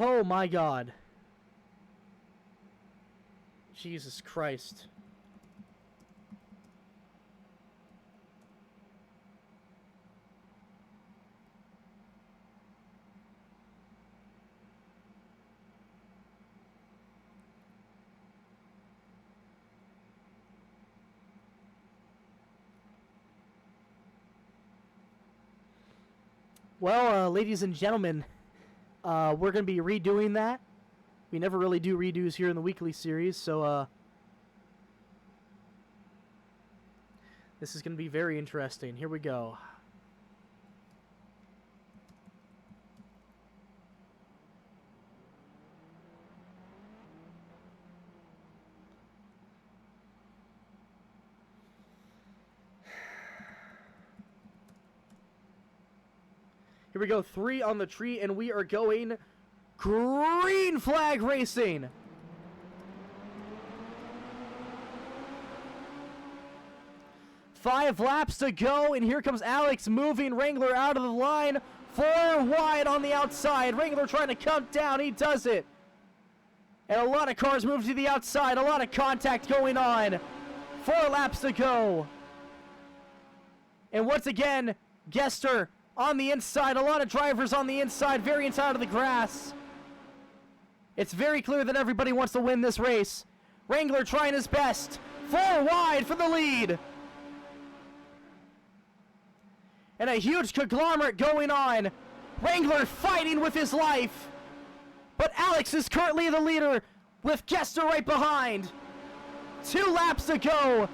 Oh my God. Jesus Christ. Well, ladies and gentlemen, we're going to be redoing that. We never really do redos here in the weekly series, so this is going to be very interesting. Here we go. Here we go, 3 on the tree, and we are going green flag racing. Five laps to go, and here comes Alex moving Wrangler out of the line. 4 wide on the outside. Wrangler trying to come down. He does it. And a lot of cars move to the outside. A lot of contact going on. 4 laps to go. And once again, Gester on the inside. A lot of drivers on the inside. Very inside of the grass. It's very clear that everybody wants to win this race. Wrangler trying his best. 4 wide for the lead. And a huge conglomerate going on. Wrangler fighting with his life. But Alex is currently the leader with Gester right behind. 2 laps to go.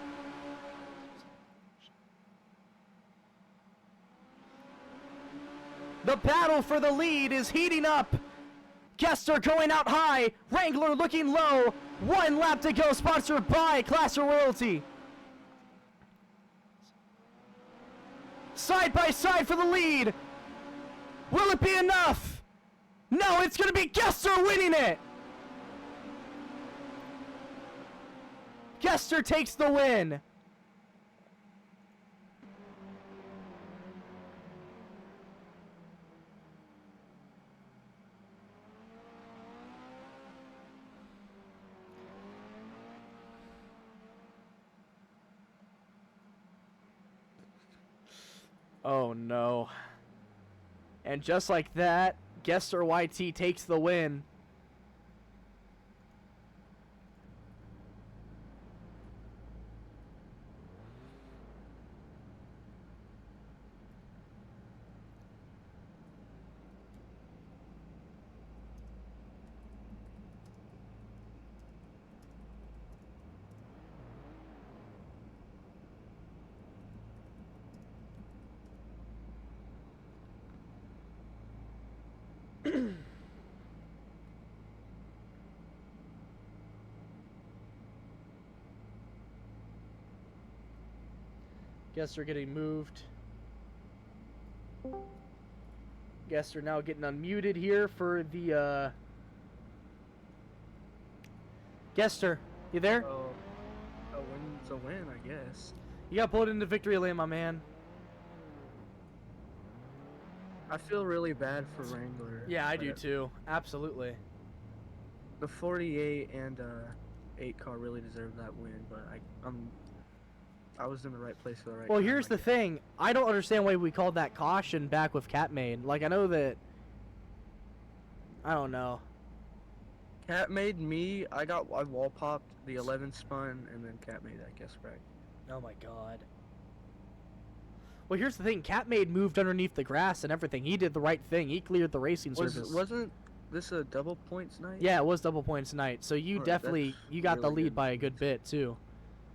The battle for the lead is heating up. Gester going out high. Wrangler looking low. 1 lap to go, sponsored by Clash Royalty. Side by side for the lead. Will it be enough? No, it's going to be Gester winning it. Gester takes the win. Oh no. And just like that, Gester YT takes the win. Gester getting moved. Gester now getting unmuted here for the Gester, you there? Oh, a win's a win, I guess. You got pulled into victory lane, my man. I feel really bad for Wrangler. Yeah, I do but too. Absolutely. The 48 and 8 car really deserved that win, but I was in the right place for the right Well, time, here's I the guess. thing. I don't understand why we called that caution back with Catmaid. Like, I know that... I don't know. Cat made me. I wall popped the 11 spun, and then Cat made that guess right. Oh my god. Well, here's the thing. Catmaid moved underneath the grass and everything. He did the right thing. He cleared the racing surface. Wasn't this a double points night? Yeah, it was double points tonight. So you Oh, definitely... that's You got the really lead good by a news. good bit, too.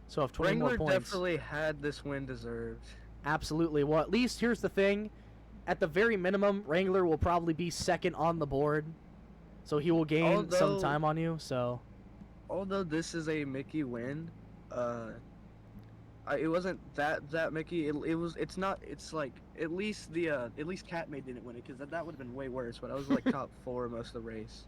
So if 20 Wrangler more points... definitely had this win deserved. Absolutely. Well, at least here's the thing. At the very minimum, Wrangler will probably be second on the board. So he will gain some Although- time on you, so... Although this is a Mickey win, it wasn't that Mickey. It's not. It's like at least Catmate didn't win it, because that would have been way worse. But I was like top 4 most of the race.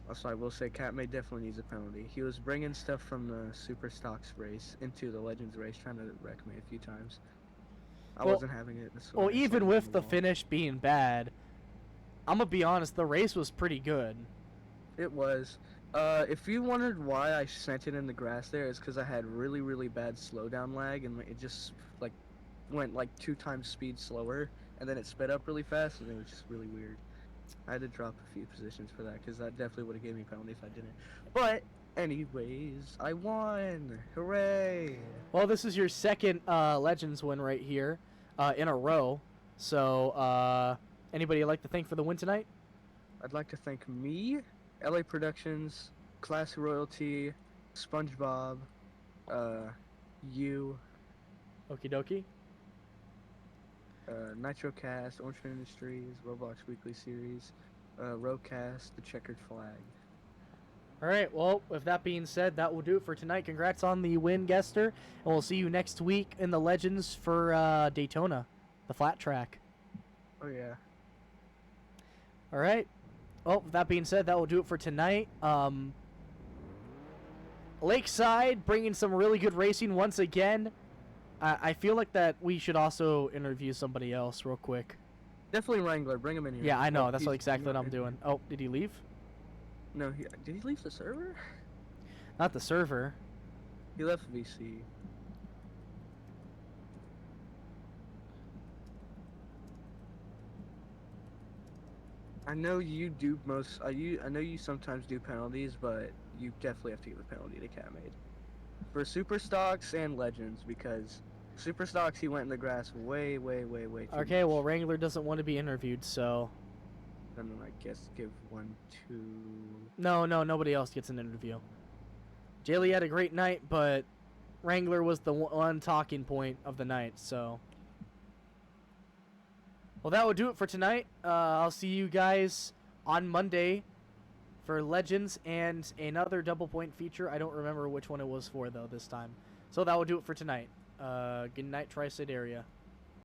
Also, I will say Catmate definitely needs a penalty. He was bringing stuff from the Super Stocks race into the Legends race, trying to wreck me a few times. I Well- wasn't having it. So Well, I just even let him with move the on. finish being bad, I'm gonna be honest, the race was pretty good. It was. If you wondered why I sent it in the grass there, it's because I had really bad slowdown lag, and it just like went like 2 times speed slower, and then it sped up really fast, and it was just really weird. I had to drop a few positions for that, because that definitely would have gave me a penalty if I didn't. But anyways, I won! Hooray! Well, this is your second Legends win right here in a row. So, anybody you'd like to thank for the win tonight? I'd like to thank me, LA Productions, Class Royalty, SpongeBob, you, Okie dokie. NitroCast, Orange Industries, Roblox Weekly Series, Rowcast, The Checkered Flag. All right. Well, with that being said, that will do it for tonight. Congrats on the win, Gester, and we'll see you next week in the Legends for Daytona, the flat track. Oh yeah. All right. Well, with that being said, that will do it for tonight. Lakeside bringing some really good racing once again. I feel like that we should also interview somebody else real quick. Definitely Wrangler, bring him in here. Yeah, I know. Oh, That's he's exactly what not I'm in doing. here. Oh, did he leave? No, did he leave the server? Not the server. He left VC. I know you do I know you sometimes do penalties, but you definitely have to give a penalty to Catmade. For Super Stocks and Legends, because Super Stocks he went in the grass way too Okay, much. well, Wrangler doesn't want to be interviewed, so... And then I guess give 1, 2... No, nobody else gets an interview. Jaylee had a great night, but Wrangler was the one talking point of the night, so... Well, that will do it for tonight. I'll see you guys on Monday for Legends and another double point feature. I don't remember which one it was for, though, this time. So that will do it for tonight. Good night, Tri-State area.